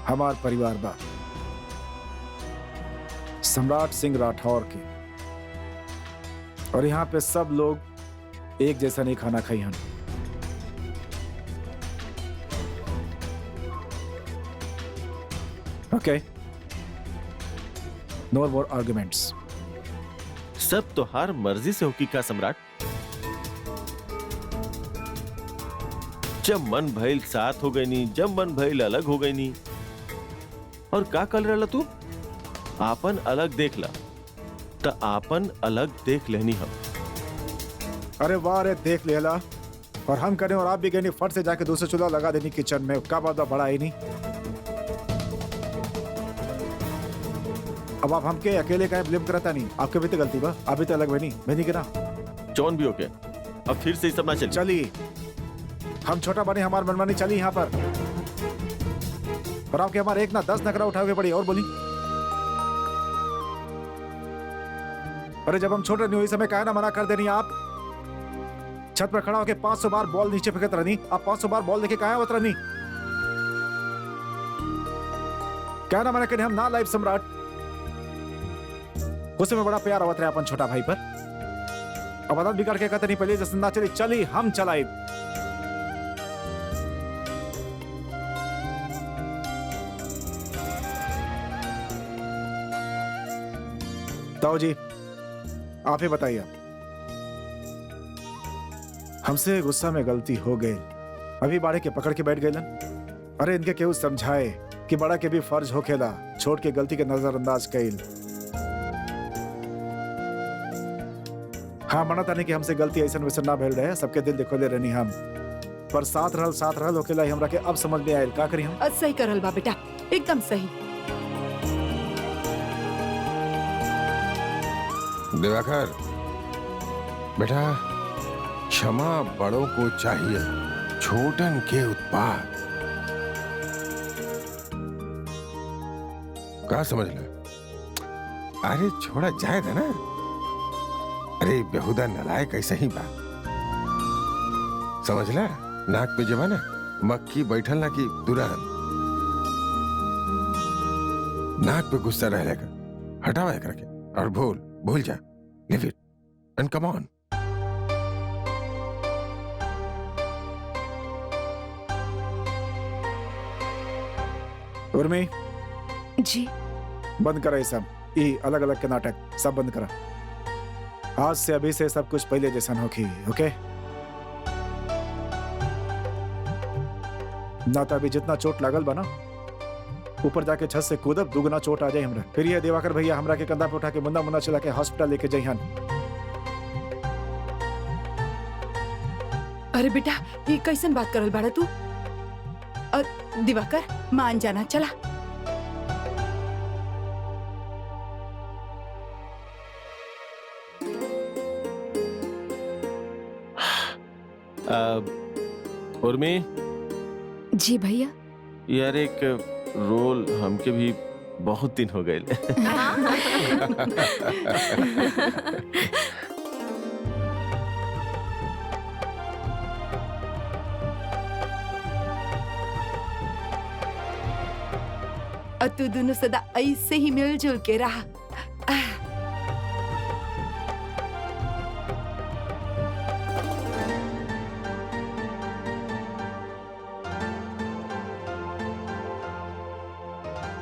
हमार परिवार बा, सम्राट सिंह राठौर के। और यहाँ पे सब लोग एक जैसा नहीं खाना खाई हम। ओके, नो मोर आर्गुमेंट्स। सब तो हर मर्जी से होकी का सम्राट? जब मन भइल साथ हो गई नी, जब मन भइल अलग हो गई नी। और का कल रहला तू? आपन अलग देख ला, तो आपन अलग देख लेनी हम। अरे वाह रे, देख लेला। और हम करें और आप भी कहनी फट से जाके दूसरे चूल्हा लगा देनी किचन में। का बात बड़ा ही नहीं। अब आप हमके अकेले का ब्लेम करता नहीं, आपके भी तो गलती बा। आप भी तो अलग बनी के ना। जौन भी हो के अब फिर से सब ना चली। चली, हम छोटा बने, हमार मनमानी चली यहाँ पर। और आपके हमारे एक ना 10 नखरा उठाओगे पड़ी। और बोली, अरे जब हम छोटे नहीं हुई समय कहा ना मना कर देनी। आप छत पर खड़ा होकर 500 बार बॉल नीचे फेंकत रहनी। आप 500 बार बॉल देखे कहा होत रहनी। क्या ना मना करें हम ना लाइव सम्राट। उसमें बड़ा प्यार आवत रहे अपन छोटा भाई पर। अब आदत बिगाड़ के कहते नहीं पहले जैसे ना चली, चली हम चलाई। ताऊ जी, आप ही बताइए। हमसे गुस्सा में गलती हो गई, अभी बाड़े के पकड़ के बैठ गए। अरे इनके केहू समझाए कि बड़ा के भी फर्ज होखेला छोड़ के गलती के नजरअंदाज कइल। हाँ, मना था नहीं कि हमसे गलती ऐसा वैसा ना भेल रहे। सबके दिल देखोले रहनी हम, पर साथ रहल होखेला ही हमरा के अब समझ में आयल। का करी हम? सही करल बा बेटा, एकदम सही। दिवाकर बेटा, क्षमा बड़ों को चाहिए, छोटन के उत्पाद। क्या समझ ले? अरे छोड़ा जाए था ना। अरे बेहुदा नलायक ऐसा ही बा, समझ ला। नाक पे जमा ना मक्खी बैठल ना कि दुरान। नाक पे गुस्सा रह लेगा, हटावा एक रखे और भूल जा। Leave it and come on. उर्मी जी, बंद करा ये सब। ये अलग अलग के नाटक सब बंद करा। आज से अभी से सब कुछ पहले जैसा होगी, ओके? ना तो अभी जितना चोट लागल बना ऊपर जाके छत से कूदब दुगना चोट आ जाए हमरा। फिर ये दिवाकर भैया हमरा के कंधा पे उठा के मुन्ना मुन्ना चला के हॉस्पिटल लेके जाइहन। अरे बेटा ये कैसन बात करल बाड़ा तू? दिवाकर मान जाना, चला। उर्मी, जी भैया। यार एक रोल हमके भी बहुत दिन हो गए। और तू दोनों सदा ऐसे ही मिलजुल के रहा।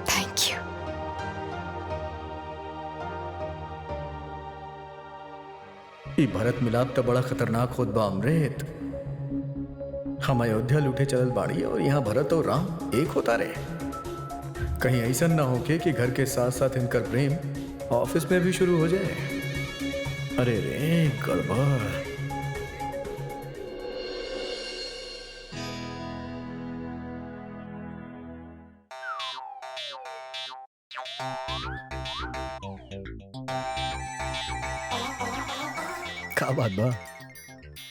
Thank you. ई भरत मिलाप तो बड़ा खतरनाक होत बा अमृत। हम अयोध्या लूटे चलल बाड़ी और यहाँ भरत और राम एक होता रहे। कहीं ऐसा ना होके कि घर के साथ साथ इनकर प्रेम ऑफिस में भी शुरू हो जाए। अरे रे गड़बड़। का बात बा?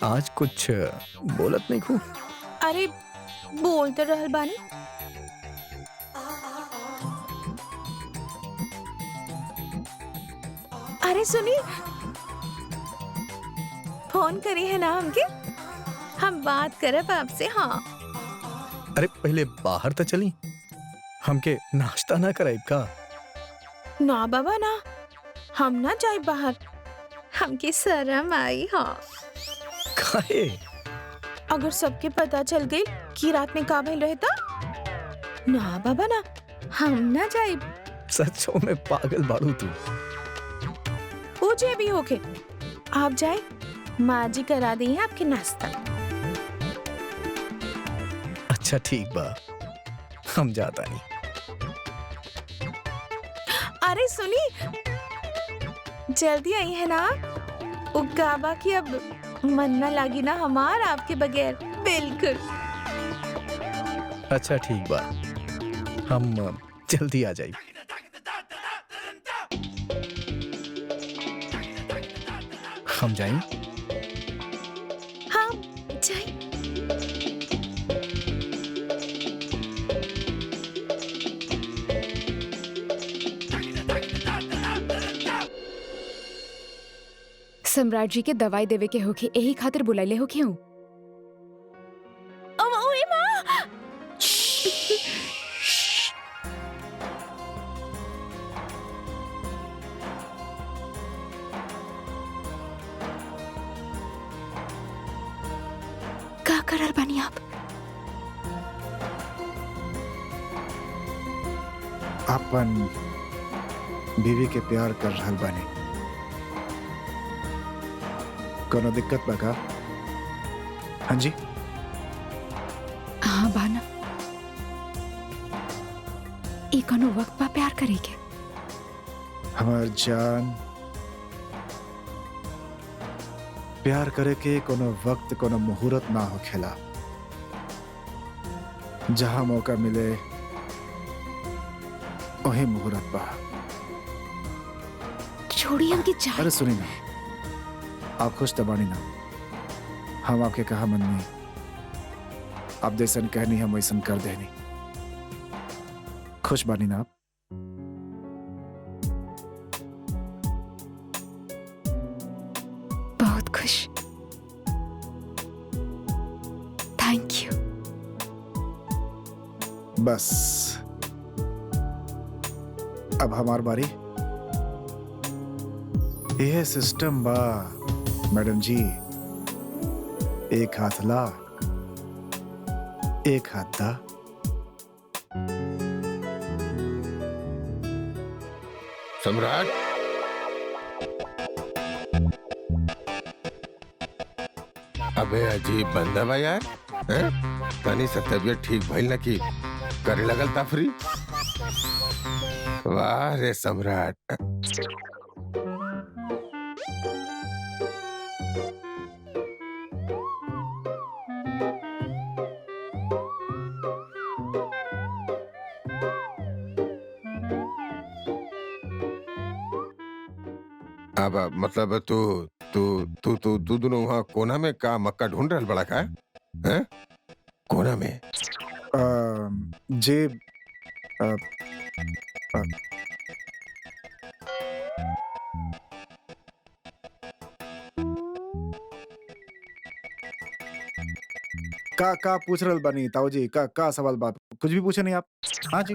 आज कुछ बोलत नहीं खूब? अरे बोल तो रहल बानी। अरे सुनी, फोन करी है ना हमके, हम बात करब आपसे। हाँ अरे पहले बाहर तो चली, हमके नाश्ता ना कराइब का? ना बाबा ना, हम ना जाए बाहर, हमके शर्म आई। हाँ काहे? अगर सबके पता चल गई कि रात में का भइल रहे तो? ना बाबा ना, हम ना जाए। सचो में पागल बाड़ू तू। पूछे भी होके आप जाए, माँ जी करा दी है आपके नाश्ता। अच्छा ठीक बा, हम जाता नहीं। अरे सुनी, जल्दी आई है ना? उगाबा की अब मन ना लागी ना हमार आपके बगैर। बिल्कुल। अच्छा ठीक बा, हम जल्दी आ जाए। हम जाएं? हाँ जाए। सम्राट जी के दवाई देवे के होके यही खातिर बुलाइले होके हूँ। ओए माँ! का करल बानी आप? अपन बीवी के प्यार कर रहल बानी। कोनो दिक्कत बा का? हाँ जी। हाँ बाना, ई कोनो वक्त बा प्यार करे के? हमार जान, प्यार करे के कोनो वक्त कोनो मुहूर्त ना हो खेला। जहां मौका मिले वही मुहूर्त बा। छोड़ी हमकी जाए। अरे सुनी ना, आप खुश तो बानी ना? हम आपके कहा मन नहीं, आप जैसन कहनी हम वैसन कर देनी। खुश बानी ना आप? बहुत खुश। Thank you. बस अब हमार बारी। यह सिस्टम बा मैडम जी, एक हाथ ला, एक हाथ दा। सम्राट, अबे अजीब बंदा बा यार। हैं? तनी सा तबीयत ठीक भइल ना कि करे लगल तफरी। वाह रे सम्राट। अब मतलब तू तू तू तू तू दोनों वहाँ कोना में का मक्का ढूंढ रहल बड़ा का? हैं? कोना में? जी अ, अ, का पूछ रहल बानी ताऊ जी? का सवाल बात? कुछ भी पूछे नहीं आप? हाँ जी।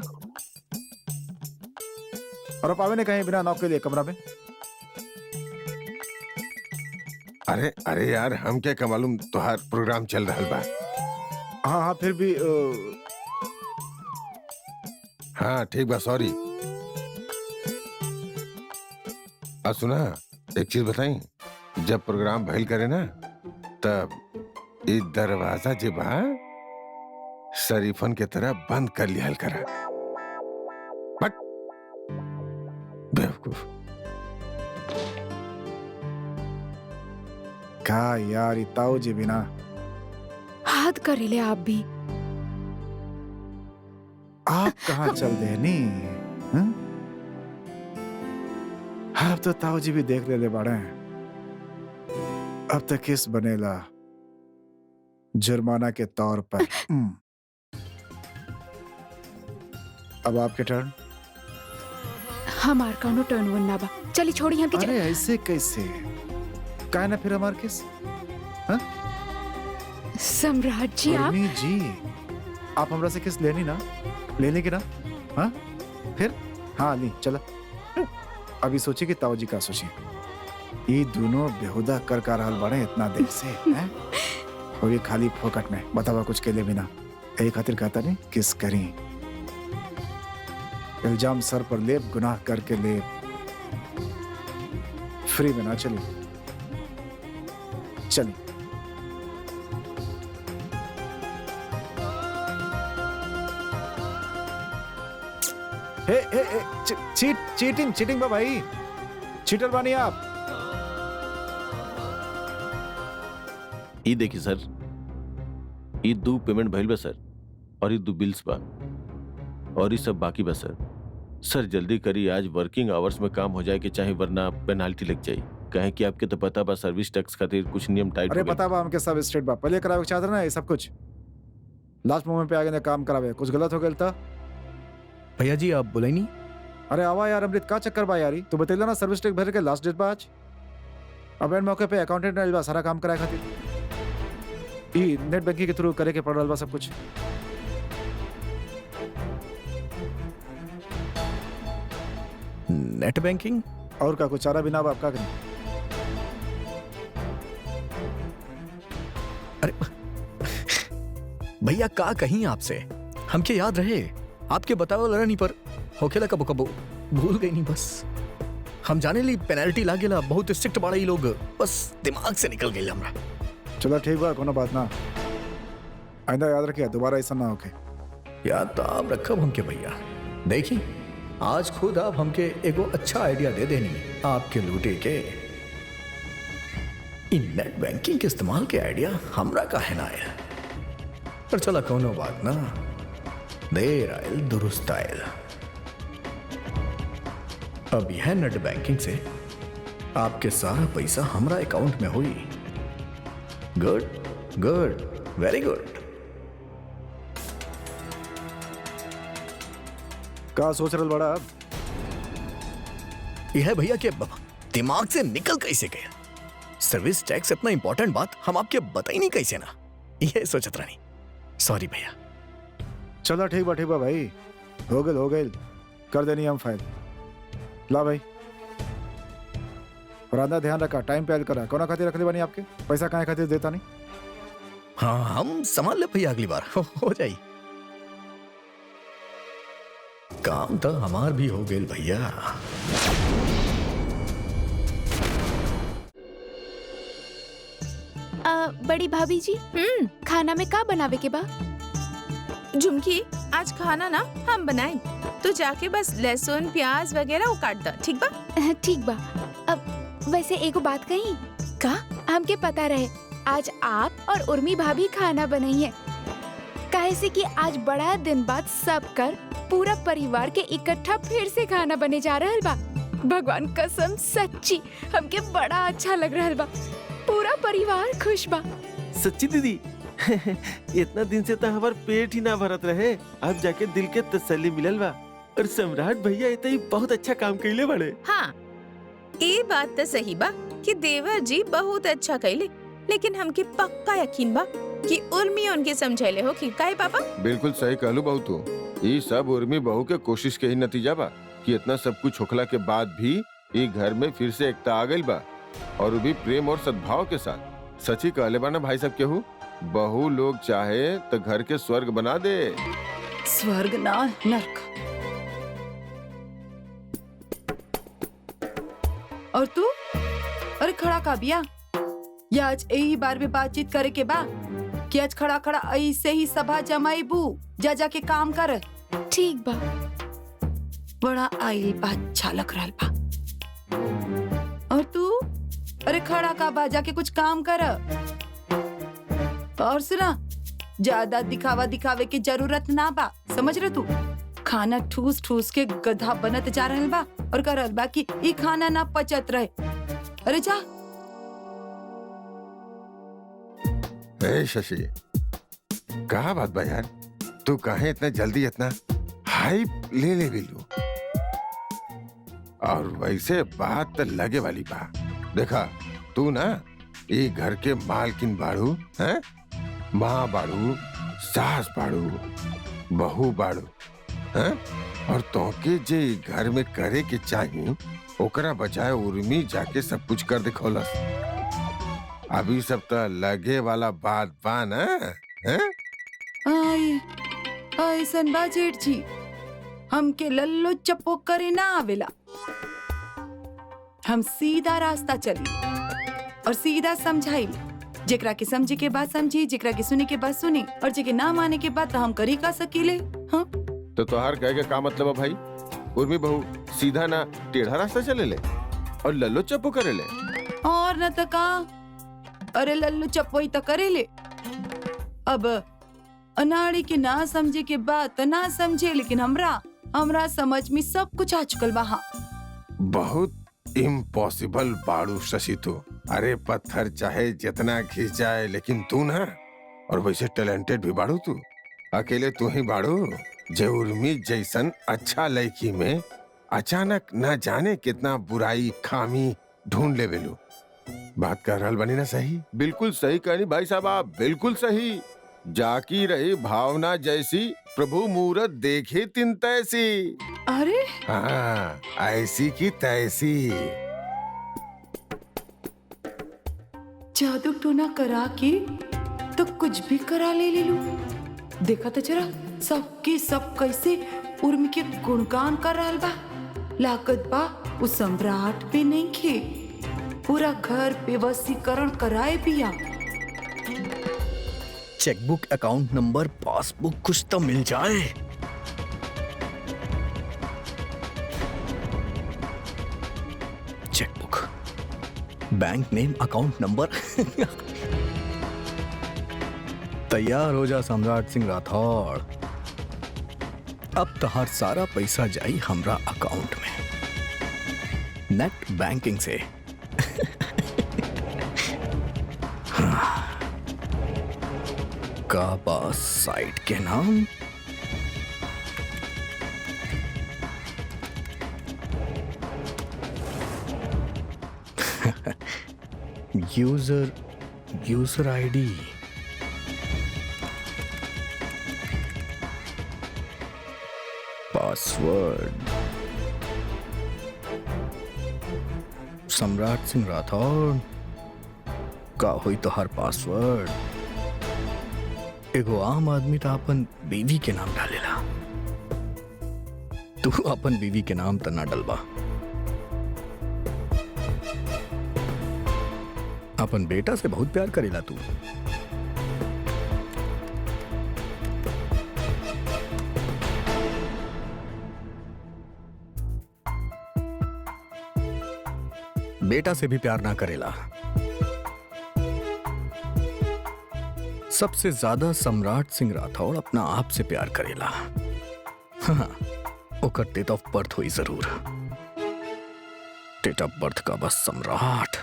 और आप आवे ने कहीं बिना नॉक के लिए कमरा में? अरे अरे यार, हम क्या मालूम तुहार प्रोग्राम चल रहल बा। हाँ हाँ, फिर भी हाँ ठीक बा, सॉरी। सुना, एक चीज बताई, जब प्रोग्राम भइल करे ना तब ई दरवाजा जे बा शरीफन के तरह बंद कर लिया करा। बट बेवकूफ। का यार, ताऊ जी बिना हाथ कर ले आप भी। आप कहाँ चल दे नी? हं? अब तो ताऊ जी भी देख ले बाड़े। अब तक किस बनेला जुर्माना के तौर पर। अब आपके टर्न। हमार कौनो टर्न वन ना बा। चली छोड़ी हम की। अरे ऐसे कैसे? का है ना फिर हमार किस? हाँ? सम्राट जी आप उर्मी जी, आप हमरा से किस लेनी ना? लेने की ना? हाँ? फिर? हाँ ली, चला। अभी सोची कि ताऊ जी का सोची। ये दोनों बेहुदा कर रहल बाड़े इतना देर से, हैं? और ये खाली फोकट में बतावा कुछ के लिए बिना। एक खातिर कहता नहीं किस करी। इल्जाम सर पर लेप, गुनाह करके लेप। फ्री में ना चली। चली। हे चीटिंग बा भाई। चीटर बानी आप। ई देखी सर, ई 2 पेमेंट भइल बा सर, और ई 2 बिल्स बा, और ई सब बाकी बा सर। सर जल्दी करी, आज वर्किंग आवर्स में काम हो जाए कि चाहे, वरना पेनाल्टी लग जाए। कहें कि आपके तो पता बा सर्विस टैक्स खातिर कुछ नियम टाइट अरे हो गए। पता बा हमके सब स्ट्रेट बा। पहले करावे के चाहते ना ये सब कुछ। लास्ट मोमेंट पे आगे ने काम करावे। कुछ गलत हो गया था? भैया जी आप बोले नहीं। अरे आवा यार अमृत, का चक्कर बा यारी? तू बतेला ना सर्विस टैक्स भरे के लास्ट डेट बा आज। अब एंड मौके पे अकाउंटेंट ने सारा काम कराए खातिर। ई नेट बैंकिंग के थ्रू करे के पड़ रहल बा सब कुछ। Net banking? और का कुछ चारा बिना बा आपका करें? अरे भैया का कहीं आपसे, हमके याद रहे आपके बताओ लड़ा नहीं, पर होखेला कबो कबो भूल गई नहीं। बस हम जाने ली पेनल्टी लागेला, बहुत स्ट्रिक्ट बाड़ा ई लोग, बस दिमाग से निकल गई हमरा। चलो ठीक बा, कोनो बात ना। आइंदा याद रखिए, दोबारा ऐसा ना होके। याद तो आप रखब हमके भैया। देखी आज खुद आप हमके एगो अच्छा आइडिया दे देनी आपके लूटे के। इन नेट बैंकिंग के इस्तेमाल के आइडिया हमरा का है ना आया, पर चला कोनो बात ना, देर आयल दुरुस्त आयल। अब यह नेट बैंकिंग से आपके सारा पैसा हमरा अकाउंट में हुई। Good good, very good. का सोच रहल बड़ा अब? यह भैया के दिमाग से निकल कैसे गया? सर्विस टैक्स इतना इंपॉर्टेंट बात हम आपके बताई नहीं कैसे ना, ये सोचत रही। सॉरी भैया। चलो ठीक बा भाई। हो गए कर देनी हम फाइल। ला भाई, और आधा ध्यान रखा, टाइम पे आयल करा। कोना खातिर रखले बानी आपके? पैसा काहे खातिर देता नहीं? हाँ हम संभाल ले भैया, अगली बार हो जाई। काम तो हमार भी हो गए भैया। बड़ी भाभी जी, खाना में का बनावे के बा? झुमकी, आज खाना ना हम बनाए, तो जाके बस लहसुन प्याज वगैरह वो काट द, ठीक बा? ठीक बा। अब वैसे एगो बात कही का? हमके पता रहे आज आप और उर्मी भाभी खाना बनाई है, काहे से कि आज बड़ा दिन बाद सब कर पूरा परिवार के इकट्ठा फिर से खाना बने जा रहल बा। भगवान कसम सच्ची हमके बड़ा अच्छा लग रहल बा, पूरा परिवार खुश बा। सच्ची दीदी इतना दिन से तो हमार पेट ही ना भरत रहे, अब जाके दिल के तसल्ली मिलल बा। और सम्राट भैया इतना ही बहुत अच्छा काम कइले बड़े। हाँ, ये बात तो सही बा कि देवर जी बहुत अच्छा कइले, लेकिन हमके पक्का यकीन बा कि उर्मी उनके समझैले हो कि काहे पापा? बिल्कुल सही कहलू बहू तू। ये सब उर्मी बहू के कोशिश के ही नतीजा बा कि इतना सब कुछ होखला के बाद भी ये घर में फिर से एकता आ गई बा, और वो भी प्रेम और सद्भाव के साथ। सच्ची कहले बा ना भाई सब केहू, बहू लोग चाहे तो घर के स्वर्ग बना दे। स्वर्ग ना नरक। और तू अरे खड़ा का बिया, या आज यही बार में बातचीत करे के बा कि आज खड़ा खड़ा ऐसे ही सभा जमाई बू, जा जाके काम कर। ठीक बा। बड़ा आई बा, अच्छा लग रहा बा। और तू अरे खड़ा का बा, जाके कुछ काम कर। और सुना, ज्यादा दिखावा दिखावे की जरूरत ना बा, समझ रहे तू? खाना ठूस ठूस के गधा बनत जा रहल बा और करल बा कि ई खाना ना पचत रहे। अरे जा। ए शशि, कहा बात बा यार, तू काहे इतना जल्दी इतना हाइप ले बिल्लू? और वैसे बात तो लगे वाली बा। देखा तू ना ये घर के मालकिन बाड़ू, हैं? माँ बाड़ू, सास बाड़ू, बहू बाड़ू, हैं? और तोके जे घर में करे के चाहिए ओकरा बजाय उर्मी जाके सब कुछ कर दिखौलस। अभी सब तो लगे वाला बात बा ना, हैं? आई ऐसन बा जेठ जी, हमके लल्लो चप्पो करे ना आवेला। हम सीधा रास्ता चली और सीधा समझाई। जेकरा के समझे के बाद समझी, जेकरा के सुने के बाद सुनी, और जेके ना माने के बाद तो हम करी का सकीले। हाँ तो तोहार कहे के का मतलब है भाई? उर्मी बहू सीधा ना टेढ़ा रास्ता चले ले और लल्लो चप्पो करे ले? और न तो का, अरे लल्लो चप्पो ही तो करे ले। अब अनाड़ी के ना समझे के बाद तो ना समझे, लेकिन हमरा समझ में सब कुछ आ चुकल बा। हाँ बहुत इम्पॉसिबल बाड़ू शशि तू। अरे पत्थर चाहे जितना खींच जाए, लेकिन तू ना, और वैसे टैलेंटेड भी बाड़ू तू। अकेले तू ही बाड़ू जे उर्मी जैसन अच्छा लड़की में अचानक न जाने कितना बुराई खामी ढूंढ ले बेलू। बात कर रहल बनी ना सही? बिल्कुल सही कहनी भाई साहब आप, बिल्कुल सही। जाकी रही भावना जैसी, प्रभु मूरत देखे तिन तैसी। अरे हाँ, ऐसी की तैसी। जादू टोना करा के तो कुछ भी करा ले लू। देखा तो जरा सबके सब कैसे उर्मी के गुणगान कर रहल बा। लागत बा उस सम्राट पे नहीं खे, पूरा घर पे वसीकरण कराए पिया। चेकबुक, अकाउंट नंबर, पासबुक कुछ तो मिल जाए। Chequebook, bank name, account number. तैयार हो जा सम्राट सिंह राठौड़, अब तहार सारा पैसा जाई हमरा अकाउंट में, नेट बैंकिंग से। काबा साइट के नाम, यूजर आईडी, पासवर्ड, सम्राट सिंह राठौड़। का हुई तो हर पासवर्ड? एगो आम आदमी तो अपन बीवी के नाम डालेला, तू अपन बीवी के नाम तो ना डलबा, अपन बेटा से बहुत प्यार करेला तू। बेटा से भी प्यार ना करेला। सबसे ज्यादा सम्राट सिंह राठौड़ अपना आप से प्यार करेला। हाँ, ओकर डेट ऑफ बर्थ हुई जरूर। डेट ऑफ बर्थ का बस सम्राट।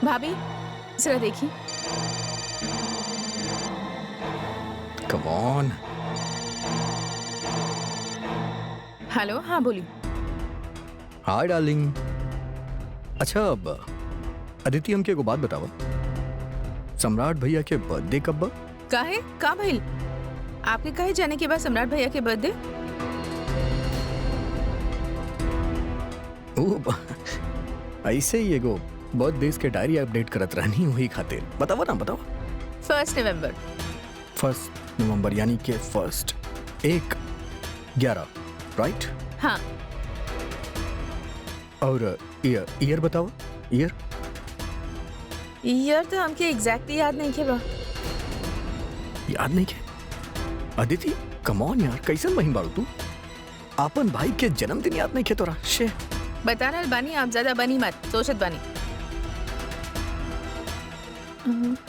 भाभी जरा देखिए। Come on. हेलो, हाँ बोलिए। Hi darling. अच्छा, अब अदिति हमके एगो बात बतावा, सम्राट भैया के बर्थडे कब बा? काहे का भइल? आपके कहे जाने के बाद सम्राट भैया के बर्थडे? ऐसे ही एगो बर्थडे के डायरी अपडेट करत रहनी, वही खातिर। बतावा ना, बतावा। 1 नवंबर। 1 नवंबर यानी कि 1/11, राइट? हाँ। और ईयर बताओ। ईयर तो हमके एग्जैक्टली याद नहीं के बा। याद नहीं के? अदिति कम ऑन यार, कैसन बहिन बाड़ू तू? आपन भाई के जन्मदिन याद नहीं के तोरा? शे बता रहल बानी, आप ज्यादा बनी मत, सोचत बानी।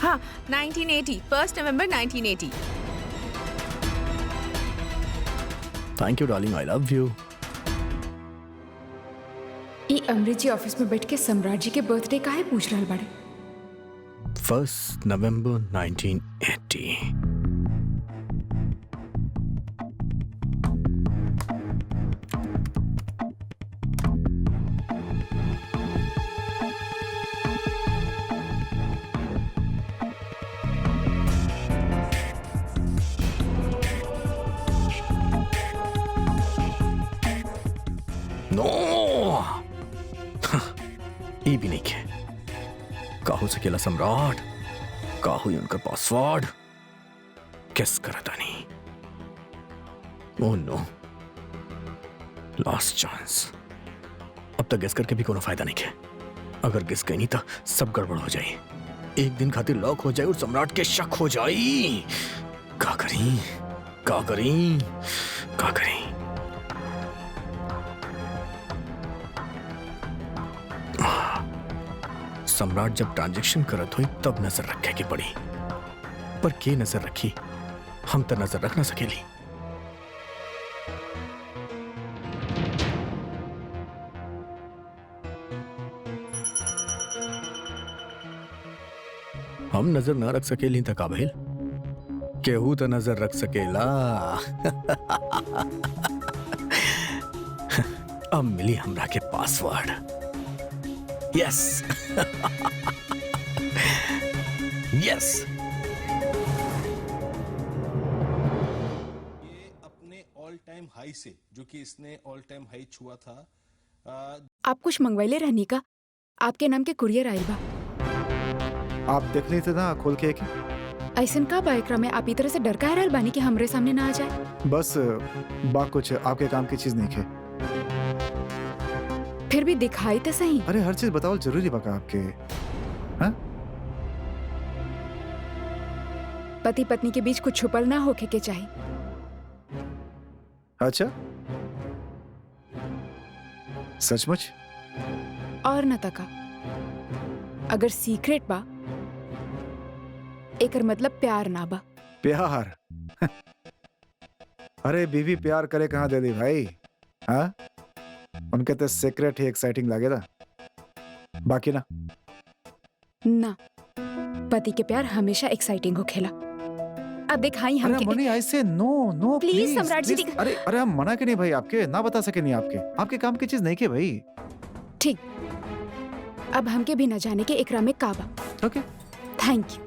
हाँ, 1980, 1 नवंबर 1980। Thank you darling, I love you. ई अमृत जी ऑफिस में बैठ के सम्राट जी के बर्थडे काहे पूछ रहल बाड़े? 1 नवंबर 1980। नो, ये भी नहीं है। काहू से केला सम्राट, काहू उनका पासवर्ड किस करता नहीं। Oh no, last chance. अब तक गेस करके भी कोनो फायदा नहीं है। अगर गेस कहीं नहीं तो सब गड़बड़ हो जाए, एक दिन खातिर लॉक हो जाए और सम्राट के शक हो जाए। का करी, का करी, का करी? सम्राट जब ट्रांजैक्शन करत हुई तब नजर रखे की पड़ी, पर के नजर रखी? हम तो नजर रख ना सकेली। हम नजर ना रख सकेली तो का भइल? केहू तो नजर रख सकेला। अब मिली हमरा के पासवर्ड। Yes yes. ये अपने ऑल टाइम हाई से, जो कि इसने ऑल टाइम हाई छुआ था। आप कुछ मंगवाइले रहनी का? आपके नाम के कुरियर आइल बा। आप देख ली थे ना खोल के एक? ऐसन का बा एकरा में? आप ई तरह से डर का रहल बानी कि हमरे सामने ना आ जाए? बस बा कुछ आपके काम की चीज नहीं है। फिर भी दिखाई तो सही। अरे हर चीज बताओ जरूरी बका आपके? हाँ? पति पत्नी के बीच कुछ छुपल ना होके के चाहिए। अच्छा, सचमुच? और न तका, अगर सीक्रेट बा एकर मतलब प्यार ना बा। प्यार? अरे बीवी प्यार करे कहाँ देली भाई? हाँ, उनके तो सीक्रेट ही एक्साइटिंग लगेला, बाकी ना। ना, पति के प्यार हमेशा एक्साइटिंग हो खेला। अब दिखाई हम अरे के... मनी ऐसे नो नो प्लीज सम्राट जी प्लीज। अरे हम मना के नहीं भाई, आपके ना बता सके नहीं, आपके काम की चीज नहीं के भाई। ठीक, अब हमके भी न जाने के एकरा में का बा। ओके, थैंक यू।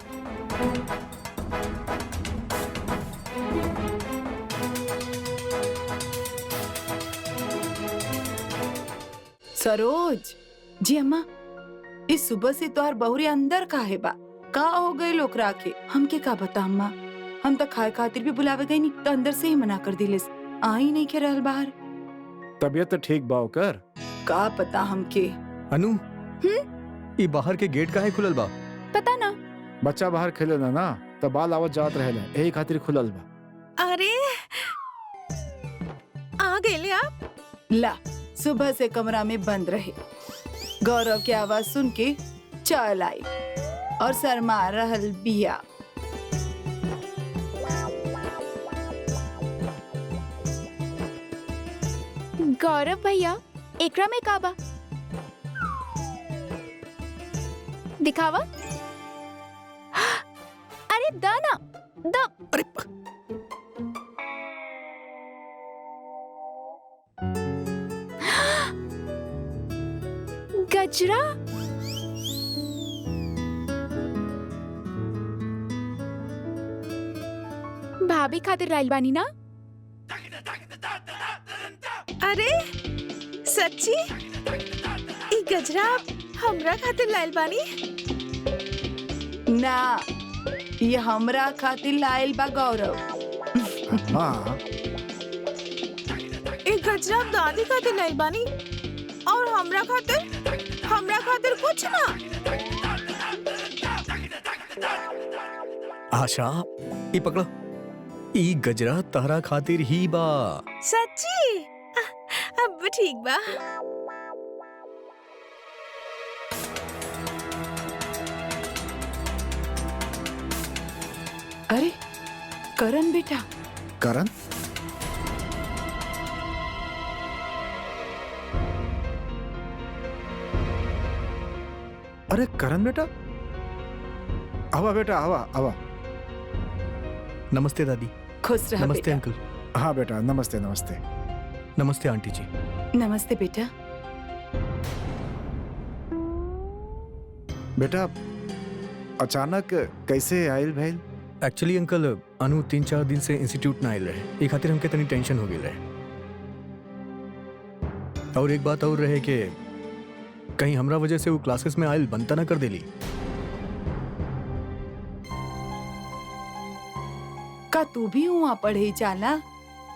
सरोज जी अम्मा, इस सुबह से तोहार बहुरी अंदर काहे बा? का हो गए लोकरा के? हमके का बता अम्मा, हम तो खाए खातिर भी बुलावे गई नहीं तो अंदर से ही मना कर दिले। आ ही नहीं के रहल बाहर। तबीयत तो ठीक बा ओकर। का पता हमके। अनु ये बाहर के गेट का है खुलल बा? पता ना। बच्चा बाहर खेले ना तब बाल आवत जात रहेला, यही खातिर खुलल बा। अरे आ गए आप? ला सुबह से कमरा में बंद रहे, गौरव की आवाज सुन के चल आई और शर्मा रहल बिया। गौरव भैया एकरा में काबा दिखावा। अरे दाना द अरे गजरा। भाभी खातिर लाइल बानी ना? अरे सच्ची ई गजरा हमरा खातिर लाइल बानी? ना, ये हमरा खातिर लायल बा गौरव। हाँ ई गजरा दादी खातिर लाइल बानी और हमरा खातिर कुछ ना। आशा ये पकड़ो, ई गजरा तारा खातिर ही बा। सच्ची? अब ठीक बा। अरे करण बेटा, करण? अरे करण बेटा, आवा बेटा आवा आवा। नमस्ते दादी। खुश रह नमस्ते बेटा। अंकल। हाँ बेटा, नमस्ते नमस्ते। नमस्ते आंटी जी। नमस्ते बेटा। बेटा अचानक कैसे आयल भैल? एक्चुअली अंकल अनु 3-4 दिन से इंस्टीट्यूट ना आयल रहे, ये खातिर हमके तनी टेंशन हो गई रहे। और एक बात और रहे कि कहीं हमरा वजह से वो क्लासेस में आयल बनता ना कर देली। का तू भी वहाँ पढ़े जाला?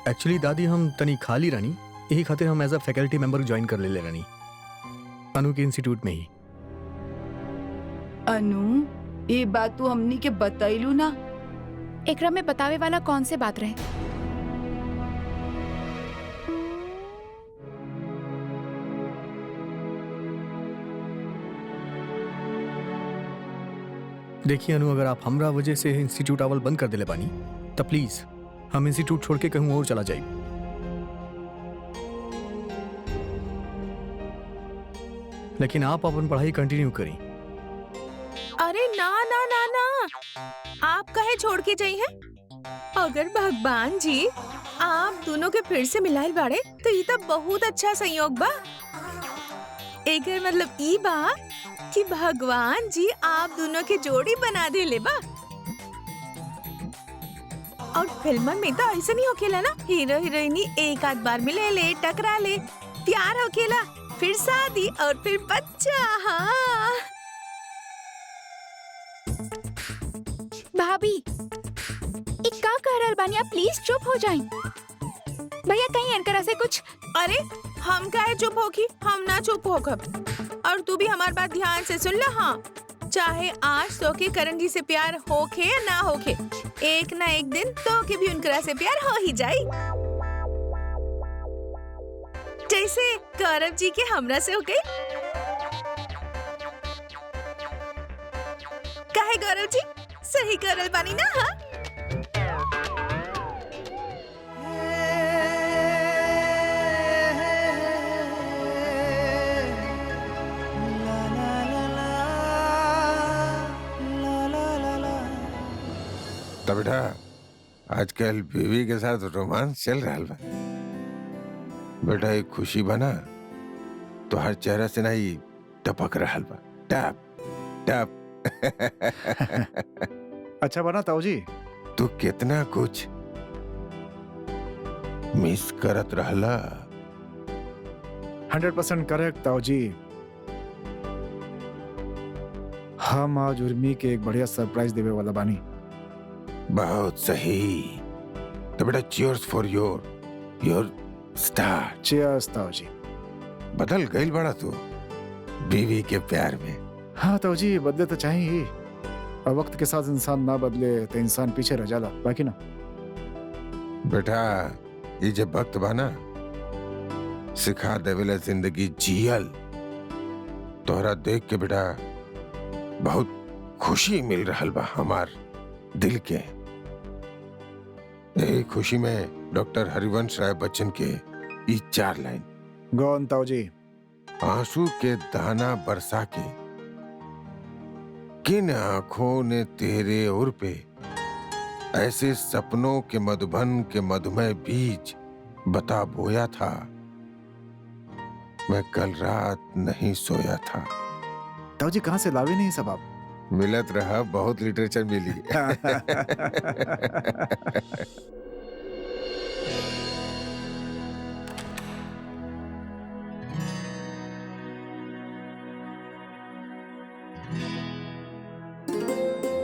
एक्चुअली दादी हम तनी खाली रहनी, यही खातिर हम as a faculty member join कर ले रहनी अनु के इंस्टीट्यूट में ही। अनु ये बात तू हमनी के बतैलू ना? एकरा में बतावे वाला कौन से बात रहे? देखिए अनु, अगर आप हमरा वजह से इंस्टीट्यूट आवल बंद कर देले बानी तो प्लीज हम इंस्टीट्यूट छोड़ के कहीं और चला जाए। लेकिन आप अपन पढ़ाई कंटिन्यू करी। अरे ना ना ना ना, आप कहे छोड़ के जाइए? अगर भगवान जी आप दोनों के फिर से मिलाइल बाड़े तो ये तो बहुत अच्छा संयोग बा। एकर मतलब ई बा कि भगवान जी आप दोनों के जोड़ी बना दे ले बा। और फिल्म में तो ऐसा नहीं होखेला ना, हीरो हीरोइनी एक आध बार मिले ले, टकरा ले, प्यार होखेला, फिर शादी और फिर बच्चा। हाँ भाभी एक का कह रहल बानी आप? प्लीज चुप हो जाएं। भैया कहीं इनकरा से कुछ। अरे हम काहे चुप होगी? हम ना चुप होगब। और तू भी हमारी बात ध्यान से सुन ला। हाँ, चाहे आज तो के करण जी से प्यार होखे या ना होखे, एक ना एक दिन तो के भी उनकरा से प्यार हो ही जाई, जैसे गौरव जी के हमरा से हो गई। काहे गौरव जी सही करल बानी ना? हाँ तो बेटा आजकल बीवी के साथ रोमांस चल रहा बा। बेटा एक खुशी बना तो हर चेहरा से नहीं टपक रहा बा, टप टप। अच्छा बना ताऊ जी? तू कितना कुछ मिस करत रहला। 100% करेक्ट ताऊ जी। हम आज उर्मी के एक बढ़िया सरप्राइज देवे वाला बानी। बहुत सही। तो बेटा cheers for your your star. Cheers ताऊ जी। बदल गई बड़ा तू बीवी के प्यार में। हाँ ताऊ जी, बदले तो चाहिए ही। और वक्त के साथ इंसान ना बदले तो इंसान पीछे रह जाला, बाकी ना। बेटा ये जब वक्त बाना सिखा देवेला जिंदगी जियल। तोहरा देख के बेटा बहुत खुशी मिल रहा बा हमार दिल के। यही खुशी में डॉक्टर हरिवंश राय बच्चन के ई 4 लाइन। गौन ताऊ जी। आंसू के दाना बरसा के किन आंखों ने तेरे ओर पे ऐसे सपनों के मधुबन के मधुमय बीज बता बोया था। मैं कल रात नहीं सोया था। ताऊ जी कहाँ से लावे नहीं सब आप? मिलत रहा, बहुत लिटरेचर मिली।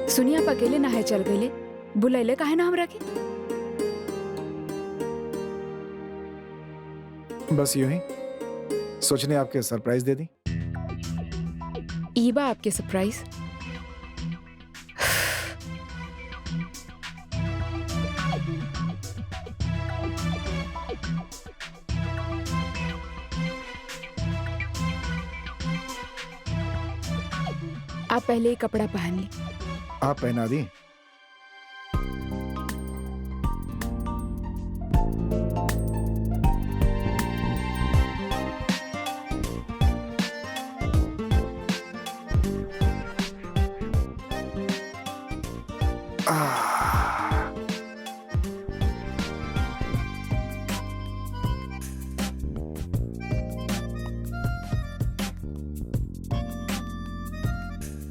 सुनिए, आप अकेले ना है चल गए, बुलैले काहे ना हमरा के? बस यूं ही सोचने आपके सरप्राइज दे दी। ईबा आपके सरप्राइज? आप पहले ही कपड़ा पहन ली। आप पहना दी।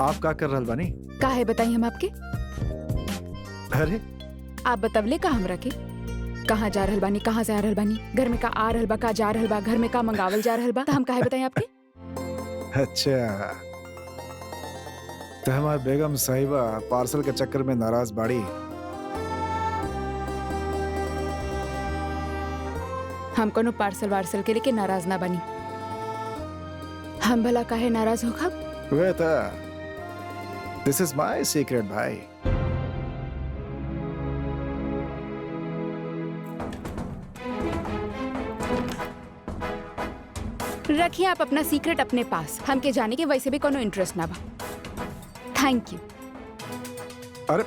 आप का कर रहल बानी? का है बताई हम आपके? अरे आप बतवले का हमरा के? कहाँ जा रहल बानी, कहाँ से आ रहल बानी, घर में का आ रहल बा, का जा रहल बा, घर में का मंगावल जा रहल बा, तो हम काहे बताई आपके? अच्छा, तो हमार बेगम साहिबा पार्सल के चक्कर में नाराज बाड़ी। हम कोनो पार्सल वार्सल के लेके नाराज ना बनी। हम भला काहे नाराज हो खब? वे था, दिस इज माय सीक्रेट भाई। रखिए आप अपना सीक्रेट अपने पास, हमके जाने के वैसे भी कोनो इंटरेस्ट ना बा। Thank you. अरे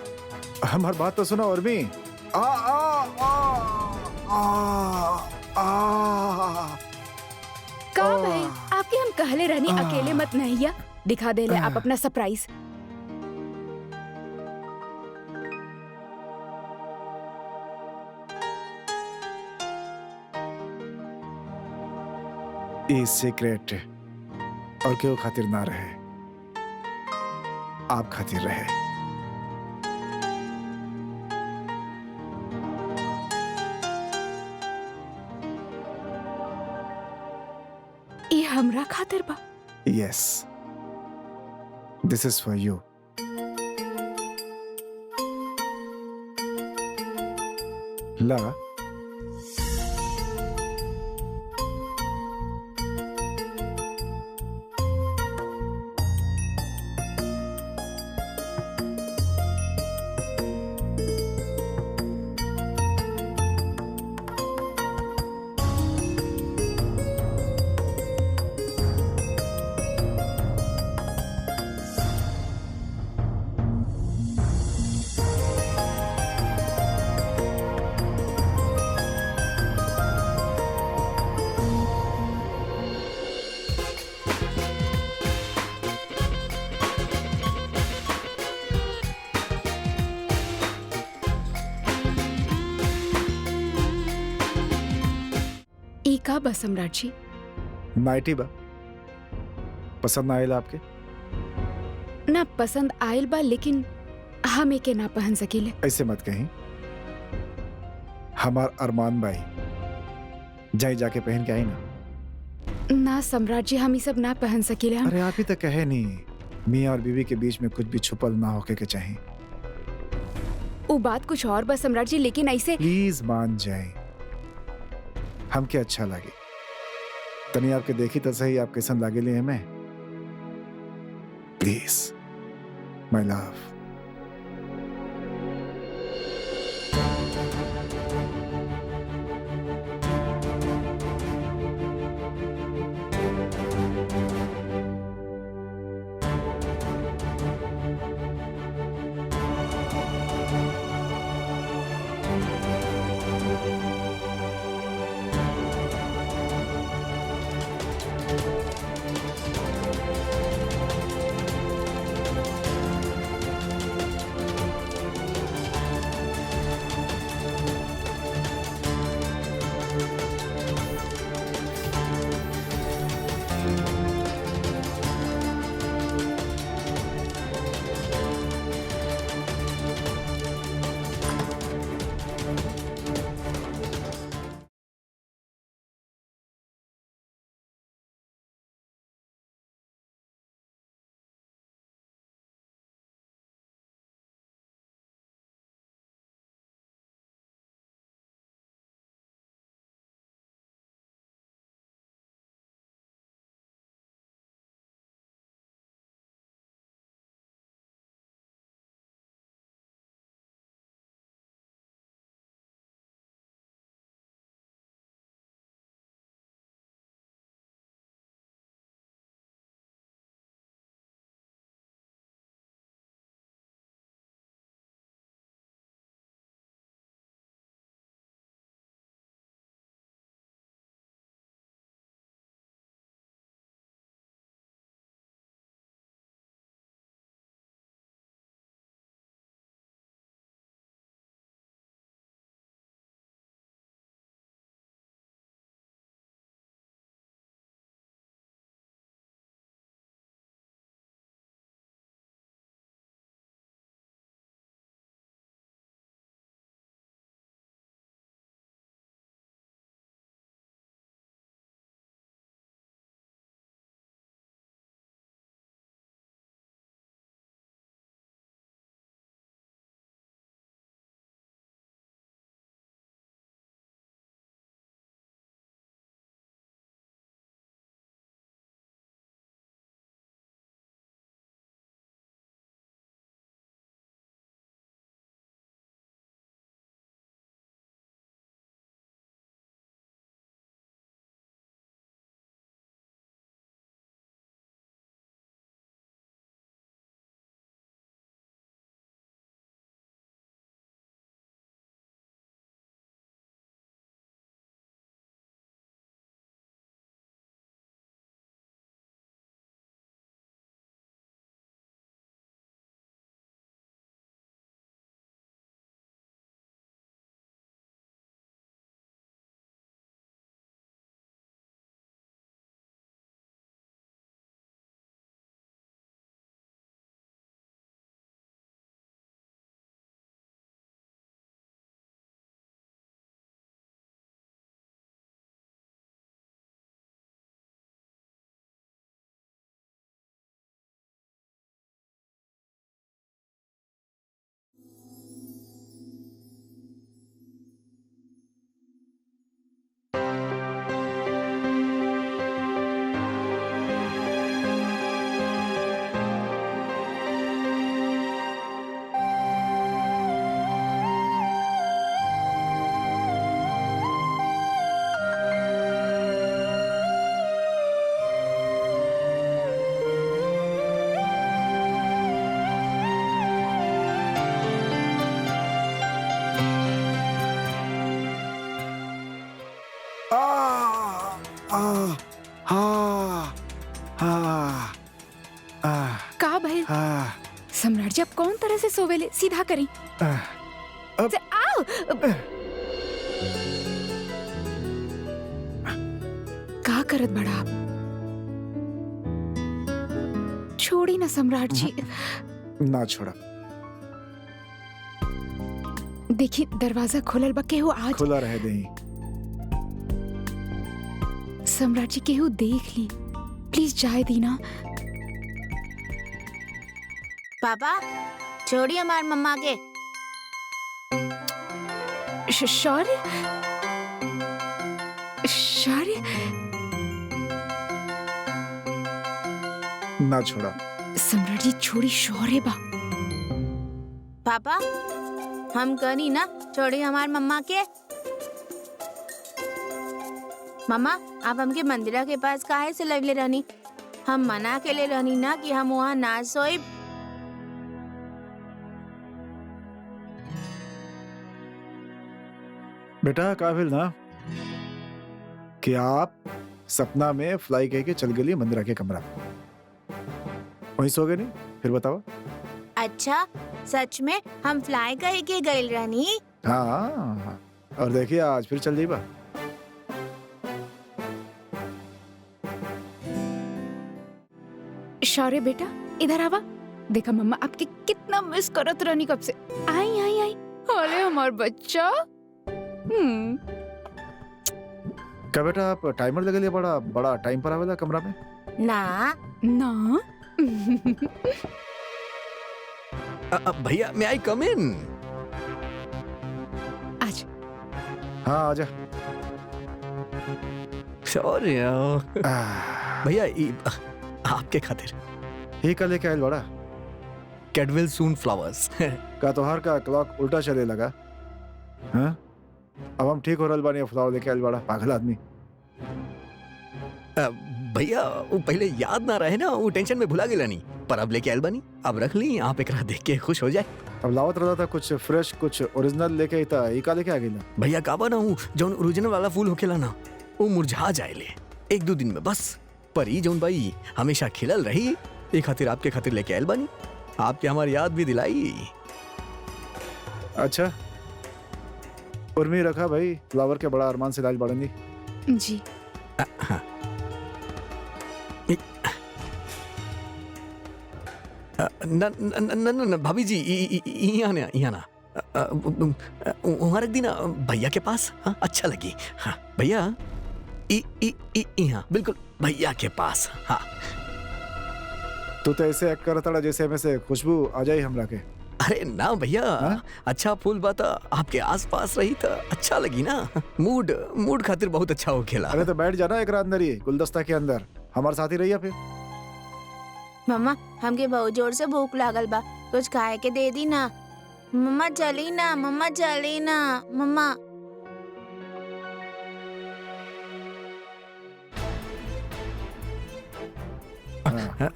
हमार बात तो सुनो उर्मी। आ आ आ आ आ का भाई, आपके हम कहले रहनी अकेले मत नहिया, दिखा दे ले आप अपना सरप्राइज। ये सीक्रेट और क्यों खातिर ना रहे, आप खातिर रहे। ये हमरा खातिर बा? Yes, this is for you. ला का बा सम्राट जी? नाइटी बा, पसंद ना आयल आपके? ना पसंद आयल बा, लेकिन हम एके ना पहन सकीले। ऐसे मत कहीं, हमार अरमान भाई जाई जाके पहन के आई ना। ना सम्राट जी, हम ये सब ना पहन सकीले। हम अरे आप ही तो कहे नहीं, मियाँ और बीवी के बीच में कुछ भी छुपल ना होके के चाहिए। वो बात कुछ और बा सम्राट जी, लेकिन ऐसे प्लीज मान जाए, हमके अच्छा लागे। तनी आपके देखी तो सही आप कैसन लागे लिए हमें। Please my love. का भइल? सम्राट जी आप कौन तरह से सोवेले? सीधा करी। अब- आओ। का करत बड़ा आप? छोड़ी ना सम्राट जी। ना छोड़ा। देखी दरवाजा खोलल बा, केहू आज खुला रह दही। सम्राट जी केहू देख ली, प्लीज जाए दी ना। पापा छोड़ी हमार मम्मा के। शौर्य शौर्य ना छोड़ा। सम्राट जी छोड़ी शौर्य बा। पापा हम करी ना छोड़ी हमार मम्मा के। मम्मा आप हमके मंदिरा के पास काहे से लगले रहनी? हम मना के ले रहनी ना कि हम वहाँ ना सोई। बेटा काबिल ना कि आप सपना में फ्लाई कह के चल गई मंदिरा के कमरा, वहीं सो गए नहीं? फिर बताओ। अच्छा सच में हम फ्लाई कहे के गइल रहनी? हाँ, और देखिए आज फिर चल जाइबा। शौर्य बेटा इधर आवा। देखा मम्मा आपके कितना मिस करत रहनी कब से। आई आई आई। अरे हमार बच्चा। क्या बेटा आप टाइमर लगे लिए बड़ा बड़ा टाइम पर आवेला कमरा में? ना ना। भैया मैं आई कम इन? आज हाँ आजा। शौर्य भैया आपके खातिर ही का लेके आयल बड़ा। कैडविल सून फ्लावर्स। का तोहार का क्लॉक उल्टा चले लगा? हाँ? अब हम ठीक हो रहल बानी, फ्लावर लेके आयल बड़ा पागल आदमी। भैया वो पहले याद ना रहे ना, वो टेंशन में भुला गेला नहीं, पर अब लेके आयल बानी, अब रख ली। आप एकरा देख के खुश हो जाए। अब लावत रहा था कुछ फ्रेश कुछ ओरिजिनल लेके था, ई का लेके आ गई। भैया काबा ना हूँ जौन ओरिजिनल वाला फूल होखेला ना वो मुरझा जाएले एक दो दिन में बस, पर ई जौन बाई हमेशा खिलल रही, एक खातिर आपके खातिर लेके आयल बानी। आपके हमारी याद भी दिलाई। अच्छा उर्मी रखा भाई, फ्लावर के बड़ा अरमान से लाल बड़नी जी। न भाभी जी यहाँ ना वहाँ रख दी ना भैया के पास। हाँ अच्छा लगी। हाँ भैया यहाँ बिल्कुल भैया के पास। हाँ तू तो ऐसे एक्ट करता जैसे में से खुशबू आ जाए हमरा के। अरे ना भैया अच्छा फूल बात आपके आसपास रही तो अच्छा लगी ना। मूड खातिर बहुत अच्छा हो खेला। अरे तो बैठ जाना एक रात अंदर ही गुलदस्ता के अंदर, हमारे साथ ही रहिए फिर। मम्मा हमके बहुत जोर से भूख लागल बा, कुछ खाए के दे दी ना। मम्मा चली ना, मम्मा चली ना। मम्मा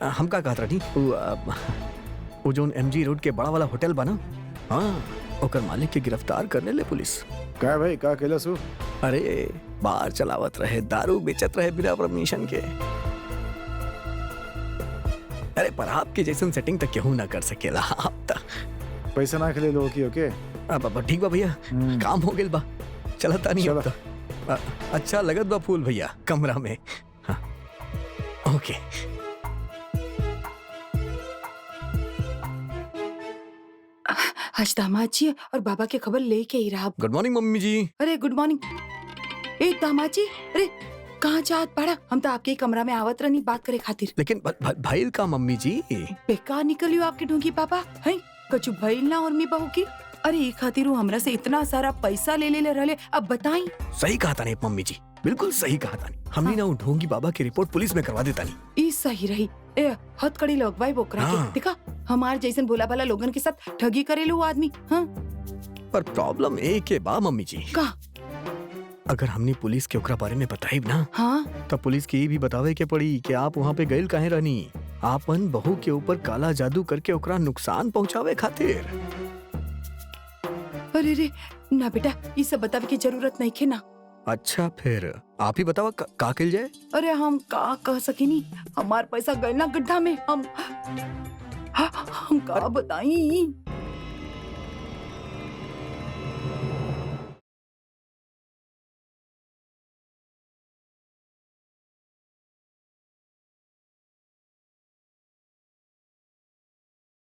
हम का कहत रही वो जोन एमजी रोड के बड़ा वाला होटल बना, हाँ ओकर मालिक के गिरफ्तार करने ले पुलिस। क्या भाई का केला सु? अरे बार चलावत रहे, दारू बेचत रहे बिना परमिशन के। अरे पर आपके जैसन सेटिंग तक केहू ना कर सकेला। आप तक पैसा ना खेले लो की ओके। अब ठीक बा भैया, काम हो गेल बा, चलता नहीं अब तो। अच्छा लगत बा फूल भैया कमरा में। हाँ ओके। आज दामाद जी और बाबा की खबर लेके ही रहा। गुड मॉर्निंग मम्मी जी। अरे गुड मॉर्निंग। ए दामाद जी, अरे कहाँ जात पड़ा? हम तो आपके कमरा में आवत रहनी बात करे खातिर। लेकिन भाईल का मम्मी जी? बेकार निकलियो आपके ढूंढी पापा है कछु भइल ना उर्मी बहू की। अरे ये खातिर वो हमरा से इतना सारा पैसा ले रहले, अब बताई। सही कहा था नहीं मम्मी जी, बिल्कुल सही कहा था। हमने ना वो ढोंगी बाबा की रिपोर्ट पुलिस में करवा देता नहीं। ई सही रही। ए हथकड़ी लगवाई बोकरा के। देखा हमार जैसन भोला भाला लोगन के साथ ठगी करेलू आदमी। हाँ पर प्रॉब्लम एक के बा मम्मी जी। का? अगर हमने पुलिस के ओकरा बारे में बताई ना, हाँ तो पुलिस के ये भी बतावे के पड़ी कि आप वहाँ पे गइल काहे रहनी, आपन बहू के ऊपर काला जादू करके ओकरा नुकसान पहुँचावे खातिर। अरे रे ना बेटा, ये सब बतावे की जरूरत नहीं है ना। अच्छा फिर आप ही बतावा का कइल जाए। अरे हम का कह सकेनी, हमार पैसा गए ना गड्ढा में। हम का बताई।